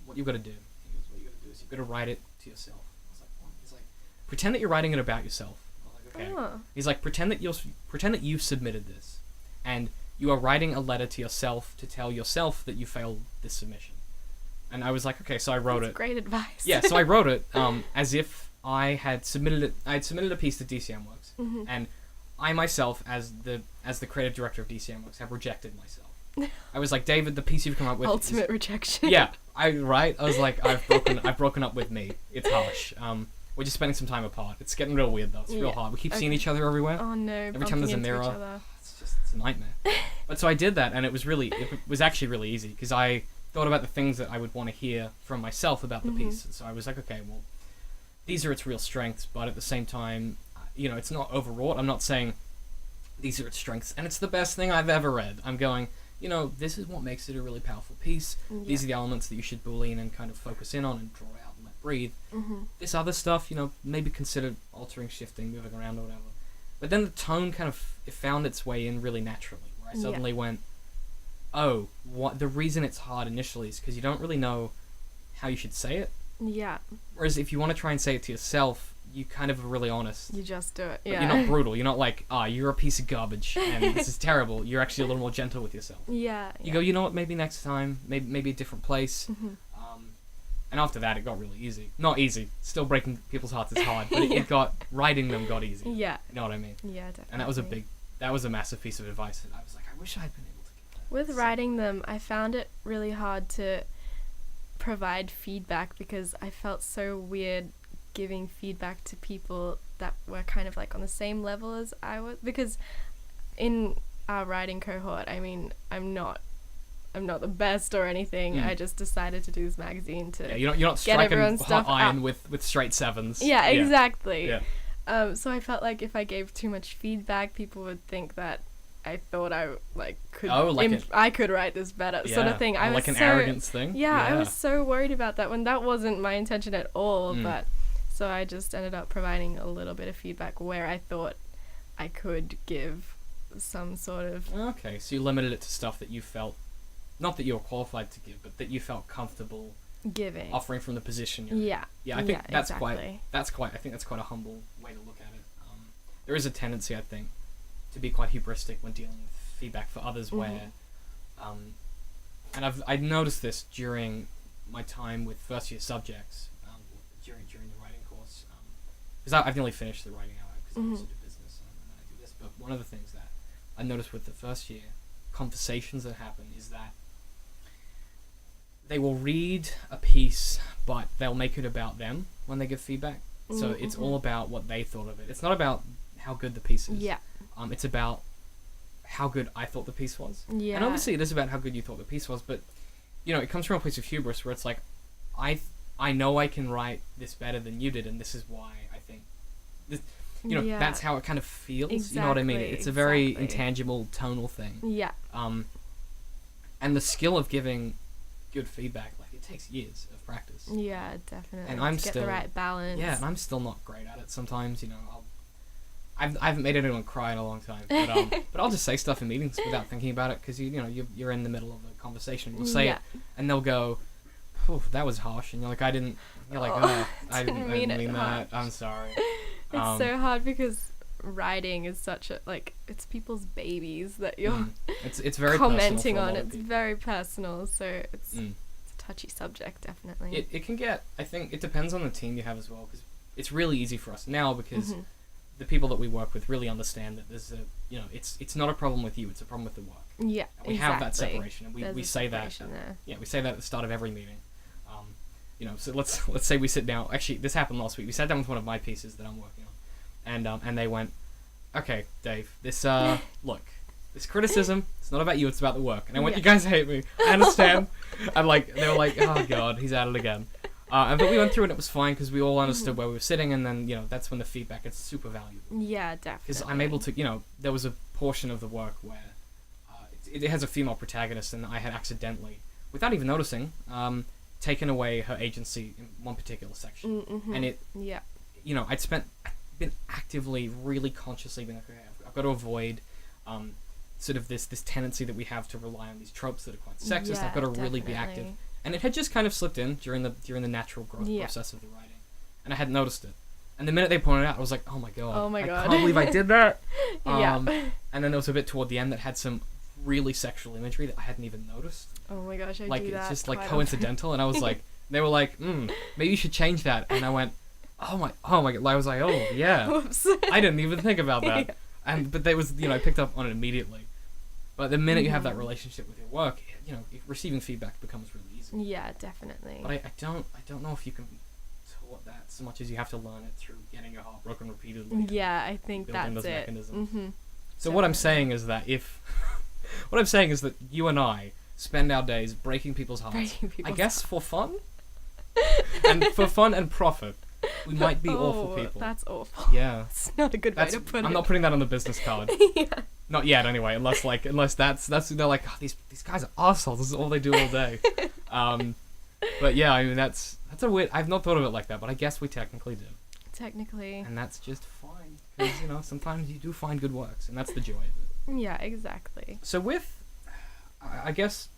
what you got to do? He goes, what you got to do is you got to write it to yourself. I was like, what? He's like, pretend that you're writing it about yourself. I was like, okay. Oh. He's like, pretend that you submitted this, and you are writing a letter to yourself to tell yourself that you failed this submission. And I was like, okay, so I wrote That's it. great advice. Yeah, so I wrote it as if I had submitted it. I had submitted a piece to DCM Works, and I myself, as the creative director of DCM Works, have rejected myself. I was like, David, the piece you've come up with. Ultimate rejection. Yeah, I was like, I've broken up with me. It's harsh. We're just spending some time apart. It's getting real weird though. It's real hard. We keep seeing each other everywhere. Oh no. Every time there's a mirror. It's a nightmare. But so I did that, and it was actually really easy because I thought about the things that I would want to hear from myself about the piece. And so I was like, okay, well, these are its real strengths, but at the same time, it's not overwrought. I'm not saying these are its strengths, and it's the best thing I've ever read. I'm going, this is what makes it a really powerful piece. Yeah. These are the elements that you should boolean and kind of focus in on and draw out and let breathe. This other stuff, maybe consider altering, shifting, moving around or whatever. But then the tone it found its way in really naturally, where I suddenly went, oh, the reason it's hard initially is because you don't really know how you should say it. Yeah. Whereas if you want to try and say it to yourself, you kind of are really honest. You just do it. But Yeah. you're not brutal. You're not like, you're a piece of garbage and this is terrible. You're actually a little more gentle with yourself. Yeah. You go, you know what, maybe next time, maybe a different place. And after that, it got really easy. Not easy. Still breaking people's hearts is hard, but writing them got easy. Yeah. You know what I mean? Yeah, definitely. And that was a massive piece of advice that I was like, I wish I'd been able to give that. With writing them, I found it really hard to provide feedback because I felt so weird giving feedback to people that were kind of like on the same level as I was, because in our writing cohort, I mean, I'm not the best or anything. I just decided to do this magazine to you're not get striking everyone's hot stuff iron out. with straight sevens. Yeah, exactly. Yeah. So I felt like if I gave too much feedback, people would think that I thought I could I could write this better, sort of thing. I was an so, arrogance thing. Yeah, I was so worried about that when that wasn't my intention at all. But so I just ended up providing a little bit of feedback where I thought I could give some sort of. Okay, so you limited it to stuff that you felt, not that you were qualified to give, but that you felt comfortable giving, offering from the position you're in. Yeah, I think that's exactly. quite a humble way to look at it. There is a tendency, I think, to be quite hubristic when dealing with feedback for others, where, and I've noticed this during my time with first year subjects, during the writing course, because I've nearly finished the writing hour because I also do business and I do this. But one of the things that I noticed with the first year conversations that happen is that they will read a piece, but they'll make it about them when they give feedback. So it's all about what they thought of it. It's not about how good the piece is. Yeah. It's about how good I thought the piece was. Yeah. And obviously it is about how good you thought the piece was, but it comes from a place of hubris where it's like, I know I can write this better than you did, and this is why I think this, that's how it kind of feels. Exactly, you know what I mean? It's a very intangible tonal thing. Yeah. And the skill of giving good feedback, it takes years of practice. Yeah, definitely. And I'm to get still the right balance. Yeah, and I'm still not great at it. Sometimes, I haven't made anyone cry in a long time, but I'll just say stuff in meetings without thinking about it because you're in the middle of a conversation. You'll say it, and they'll go, "Oh, that was harsh," and you're like, "I didn't." You're like, "Oh, I didn't mean that. I'm sorry." It's so hard because writing is such a it's people's babies that you're it's very commenting personal on. It's very personal, so it's a touchy subject, definitely. It can get. I think it depends on the team you have as well, because it's really easy for us now because the people that we work with really understand that there's it's not a problem with you, it's a problem with the work. Yeah, and we have that separation, and we say that. There. Yeah, we say that at the start of every meeting. So let's say we sit down. Actually, this happened last week. We sat down with one of my pieces that I'm working on, and they went, "Okay, Dave, this look, this criticism, it's not about you, it's about the work." And I went, "You guys hate me. I understand." And they were like, "Oh God, he's at it again." But we went through it, and it was fine because we all understood where we were sitting, and then that's when the feedback is super valuable. Yeah, definitely. Because I'm able to, there was a portion of the work where it has a female protagonist, and I had accidentally, without even noticing, taken away her agency in one particular section, and I'd been actively, really consciously being like, okay, I've got to avoid sort of this tendency that we have to rely on these tropes that are quite sexist. Yeah, I've got to really be active. And it had just kind of slipped in during the natural growth process of the writing, and I hadn't noticed it. And the minute they pointed it out, I was like, "Oh my god! I can't believe I did that." And then there was a bit toward the end that had some really sexual imagery that I hadn't even noticed. Oh my gosh, I Like, do that. it's just like quite coincidental, and I was like, they were like, maybe you should change that, and I went, oh my, I was like, oh yeah, often. Whoops. I didn't even think about that, Yeah. but they was, I picked up on it immediately. But the minute you have that relationship with your work, receiving feedback becomes really easy. Yeah, definitely. But I don't know if you can be taught that so much as you have to learn it through getting your heart broken repeatedly. Yeah, I think building that's those it. mechanisms. So what I'm saying is that what I'm saying is that you and I spend our days breaking people's hearts. Breaking people's I guess for fun, and for fun and profit, we might be awful people. That's awful. Yeah, It's not a good way to put it. I'm not putting that on the business card. Yeah. Not yet, anyway. Unless that's they're like, oh, these guys are assholes. This is all they do all day. But yeah, I mean that's a weird. I've not thought of it like that, but I guess we technically do. Technically. And that's just fine, because sometimes you do find good works, and that's the joy of it. Yeah, exactly. So I guess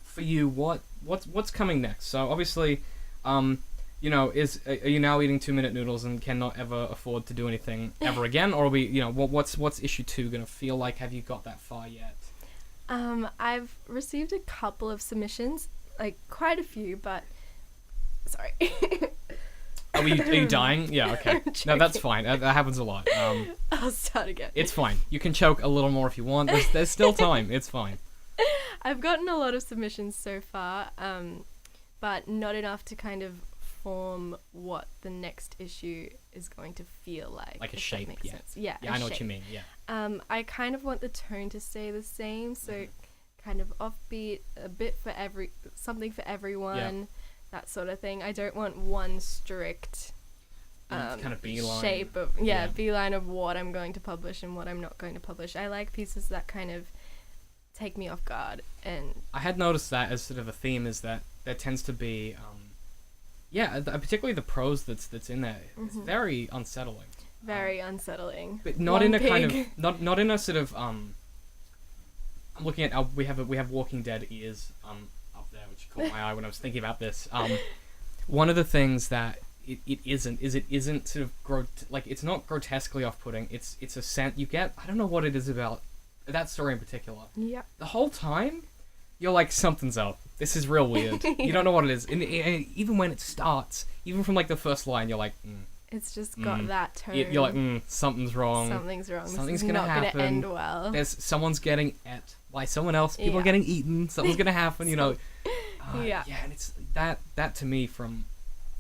for you, what's coming next? So obviously, are you now eating 2-minute noodles and cannot ever afford to do anything ever again, or are we, what's issue 2 gonna feel like? Have you got that far yet? I've received a couple of submissions, like quite a few, but sorry. Are you dying? Yeah, okay. No, that's fine. That happens a lot. I'll start again. It's fine. You can choke a little more if you want. There's still time. It's fine. I've gotten a lot of submissions so far, but not enough to kind of form what the next issue is going to feel like. Like a if that shape, makes yeah. sense. Yeah, Yeah, I know what you mean. Yeah. I kind of want the tone to stay the same, so kind of offbeat, a bit for something for everyone, that sort of thing. I don't want one strict kind of beeline. shape of beeline of what I'm going to publish and what I'm not going to publish. I like pieces that kind of take me off guard, and I had noticed that as sort of a theme is that there tends to be particularly the prose that's in there. It's very unsettling. Very unsettling. But not One in a pig. kind of not in a sort of I'm looking at we have Walking Dead ears up there, which caught my eye when I was thinking about this. One of the things that it isn't sort of it's not grotesquely off-putting. It's a sense you get. I don't know what it is about that story in particular. Yeah. The whole time you're like, something's up. This is real weird. You don't know what it is. And even when it starts, even from like the first line, you're like, It's just got that tone. You're like, something's wrong. Something's wrong. Something's this is gonna not happen. gonna end well. Someone's getting ate by someone else. People are getting eaten. Something's gonna happen. Yeah. Yeah, and it's that to me from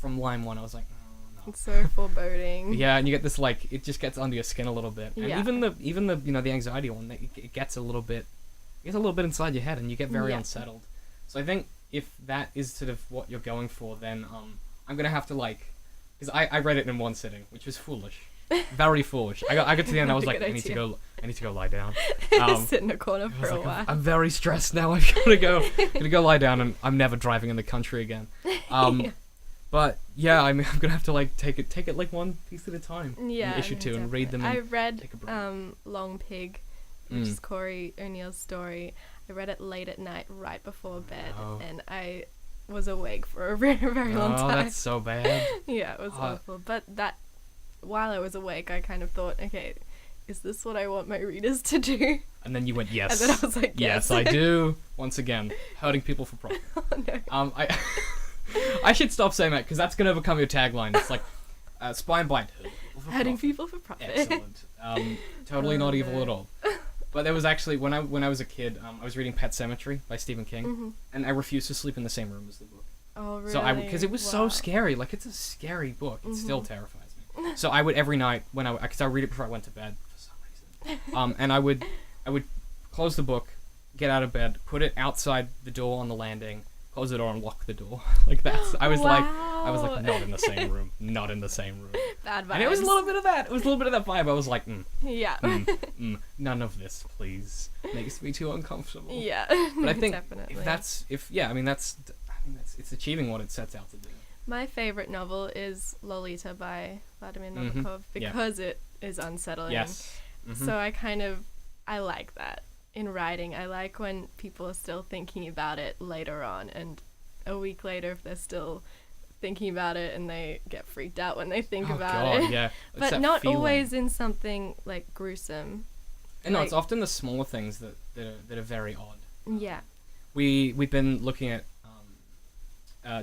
line 1, I was like, oh no. It's so foreboding. Yeah, and you get this like it just gets under your skin a little bit, and Yeah. even the the anxiety one, it gets a little bit inside your head, and you get very unsettled. So I think if that is sort of what you're going for, then I'm gonna have to because I read it in one sitting, which was foolish, very foolish. I got to the end, I was Not a like, good I need to idea. go lie down. Sit in a corner for a like, while. I'm very stressed now. I've gotta go lie down, and I'm never driving in the country again. But yeah, I'm gonna have to take it like one piece at a time. Yeah, Issue 2 and read them. I And read take a break. Long Pig, which is Corey O'Neill's story. I read it late at night, right before bed, and I was awake for a very, very long time. Oh, that's so bad. Yeah, it was awful. But while I was awake, I kind of thought, okay, is this what I want my readers to do? And then you went, yes. And then I was like, yes. I do. Once again, hurting people for profit. Oh, no. I should stop saying that, because that's going to become your tagline. It's like, Spine Blind. Hurting people for profit. Excellent. Totally not evil at all. But there was actually, when I was a kid, I was reading Pet Sematary by Stephen King, and I refused to sleep in the same room as the book. Oh, really? So because it was so scary. Like, it's a scary book. It still terrifies me. So I would every night because I read it before I went to bed for some reason. And I would close the book, get out of bed, put it outside the door on the landing, close the door and lock the door. Like that's. I was like, not in the same room. Not in the same room. Bad vibes. And it was a little bit of that. It was a little bit of that vibe. I was like, yeah. none of this, please. Makes me too uncomfortable. Yeah. But I think definitely. it's achieving what it sets out to do. My favorite novel is Lolita by Vladimir Nabokov because it is unsettling. Yes. So I like that in writing. I like when people are still thinking about it later on, and a week later if they're still thinking about it and they get freaked out when they think about it. Yeah. It's But that not feeling. always in something like gruesome. And no, Like- it's often the smaller things that are very odd. Yeah. We've been looking at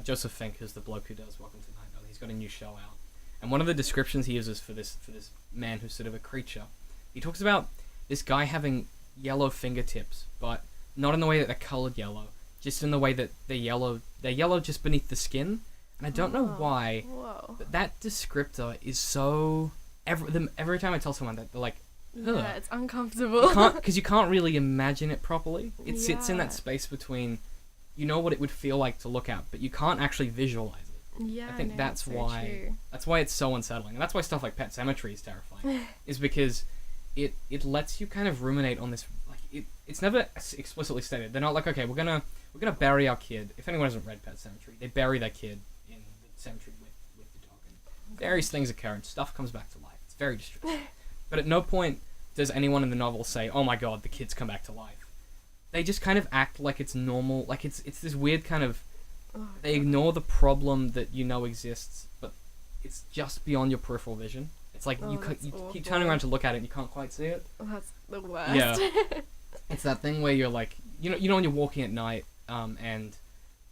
Joseph Fink, who's the bloke who does Welcome to Night Vale. He's got a new show out, and one of the descriptions he uses for this man who's sort of a creature, he talks about this guy having yellow fingertips, but not in the way that they're colored yellow, just in the way that they're yellow. They're yellow just beneath the skin, and I don't know why. Whoa. But that descriptor is so. Every time I tell someone that, they're like, ugh. Yeah, it's uncomfortable. Because you can't really imagine it properly. It sits in Yeah. that space between, you know what it would feel like to look at, but you can't actually visualize it. Yeah, I think no, that's so why true. that's why it's so unsettling, and that's why stuff like Pet Sematary is terrifying. Is because it lets you kind of ruminate on this. Like it's never explicitly stated. They're not like, okay, we're gonna bury our kid. If anyone hasn't read Pet Sematary, they bury their kid in the cemetery with the dog, and various things occur, and stuff comes back to life. It's very distressing. But at no point does anyone in the novel say, "Oh my god, the kids come back to life." They just kind of act like it's normal, like it's this weird kind of. They ignore the problem that you know exists, but it's just beyond your peripheral vision. It's like you that's keep turning around to look at it and you can't quite see it. Oh, that's the worst. Yeah. It's that thing where you're like, you know when you're walking at night, and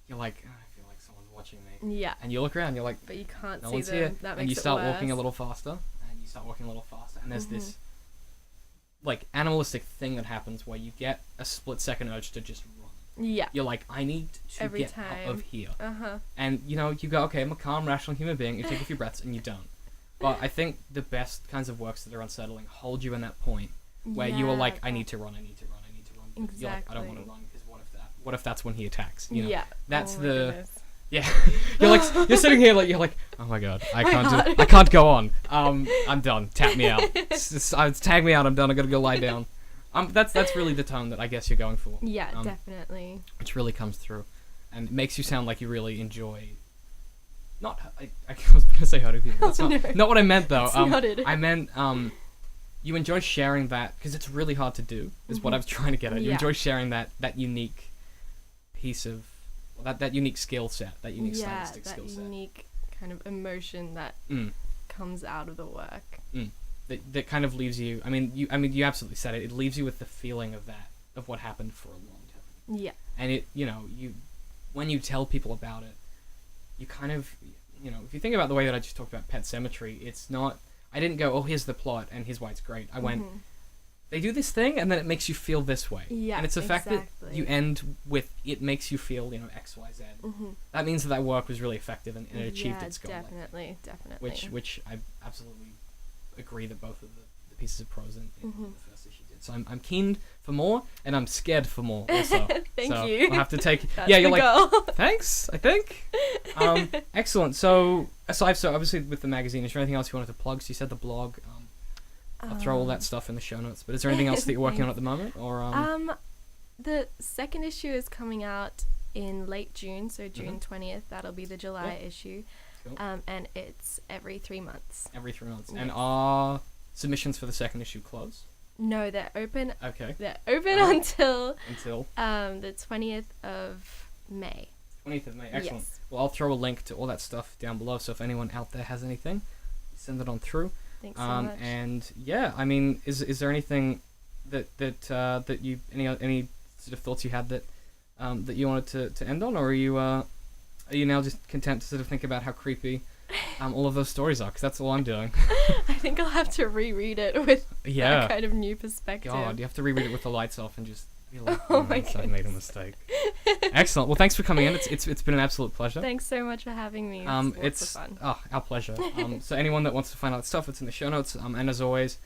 you're like, oh, I feel like someone's watching me. Yeah. And you look around, you're like, But you can't no see one's them. here. That makes And you it start worse. walking a little faster, and there's this like animalistic thing that happens where you get a split-second urge to just run. Yeah. You're like, I need to Every get out time. of here. Uh-huh. And, you know, you go, okay, I'm a calm, rational human being. You take a few breaths, and you don't. But I think the best kinds of works that are unsettling hold you in that point where you are like, I need to run, I need to run, I need to run. But you're like, I don't want to Exactly. run because what if that's when he attacks? You know? Yeah. That's Oh my the... goodness. Yeah. You're sitting here like, you're like, oh my god, I can't go on. I'm done. Tap me out. Tag me out, I'm done, I gotta go lie down. That's really the tone that I guess you're going for. Yeah, definitely. Which really comes through, and it makes you sound like you really enjoy. Not, I was gonna say hurting people. That's not, not what I meant though. It's not it. I meant you enjoy sharing that because it's really hard to do. Is what I was trying to get at. You Yeah. enjoy sharing that unique piece of that unique skill set, that unique stylistic that skill set. unique kind of emotion that comes out of the work. That kind of leaves you. I mean, you absolutely said it. It leaves you with the feeling of what happened for a long time. Yeah. And it, when you tell people about it, you kind of, if you think about the way that I just talked about Pet Sematary, it's not. I didn't go, oh, here's the plot and here's why it's great. I went, they do this thing and then it makes you feel this way. Yeah, and it's the fact that exactly. you end with it makes you feel, X, Y, Z. That means that work was really effective and it achieved its goal. Definitely. Which I absolutely agree that both of the pieces of prose in the first issue did. So I'm keen for more, and I'm scared for more also. Thank so you. I'll have to take... That's you're the like, goal. thanks, I think. Excellent. So obviously with the magazine, is there anything else you wanted to plug? So you said the blog. I'll throw all that stuff in the show notes. But is there anything else that you're working on at the moment? Or The second issue is coming out in late June, so June 20th. That'll be the July issue. Cool. And it's every 3 months. Every 3 months. Yes. And are submissions for the second issue closed? No, they're open. Okay. They're open until Until the 20th of May. 20th of May. Excellent. Yes. Well, I'll throw a link to all that stuff down below. So if anyone out there has anything, send it on through. Thanks so much. And yeah, I mean, is there anything that you any sort of thoughts you had that you wanted to end on, or are you now just content to sort of think about how creepy all of those stories are? Because that's all I'm doing. I think I'll have to reread it with Yeah. that kind of new perspective. God, you have to reread it with the lights off and just be like, Oh my I made a mistake. Excellent. Well, thanks for coming in. It's been an absolute pleasure. Thanks so much for having me. It's lots of fun. Our pleasure. So anyone that wants to find out stuff, it's in the show notes. And as always,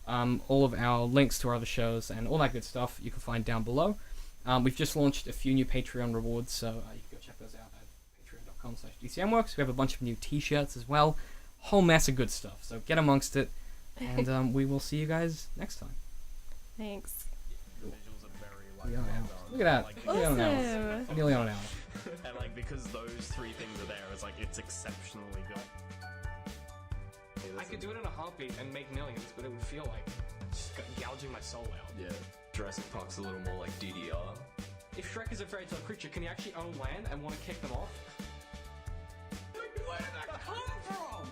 all of our links to our other shows and all that good stuff you can find down below. We've just launched a few new Patreon rewards, so you can go check those out at patreon.com/DCMworks. We have a bunch of new t-shirts as well. Whole mess of good stuff. So get amongst it, and we will see you guys next time. Thanks. The visuals are very We are well now. done. Look at that. Like, Nearly on an hour. Awesome. Nearly on an hour. and because those three things are there, it's exceptionally good. I could do it in a heartbeat and make millions, but it would feel like just gouging my soul out. Yeah, Jurassic Park's a little more like DDR. If Shrek is a fairy tale creature, can he actually own land and want to kick them off? Where did that come from?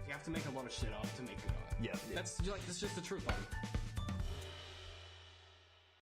You have to make a lot of shit up to make good art. Yeah. That's just the truth of it.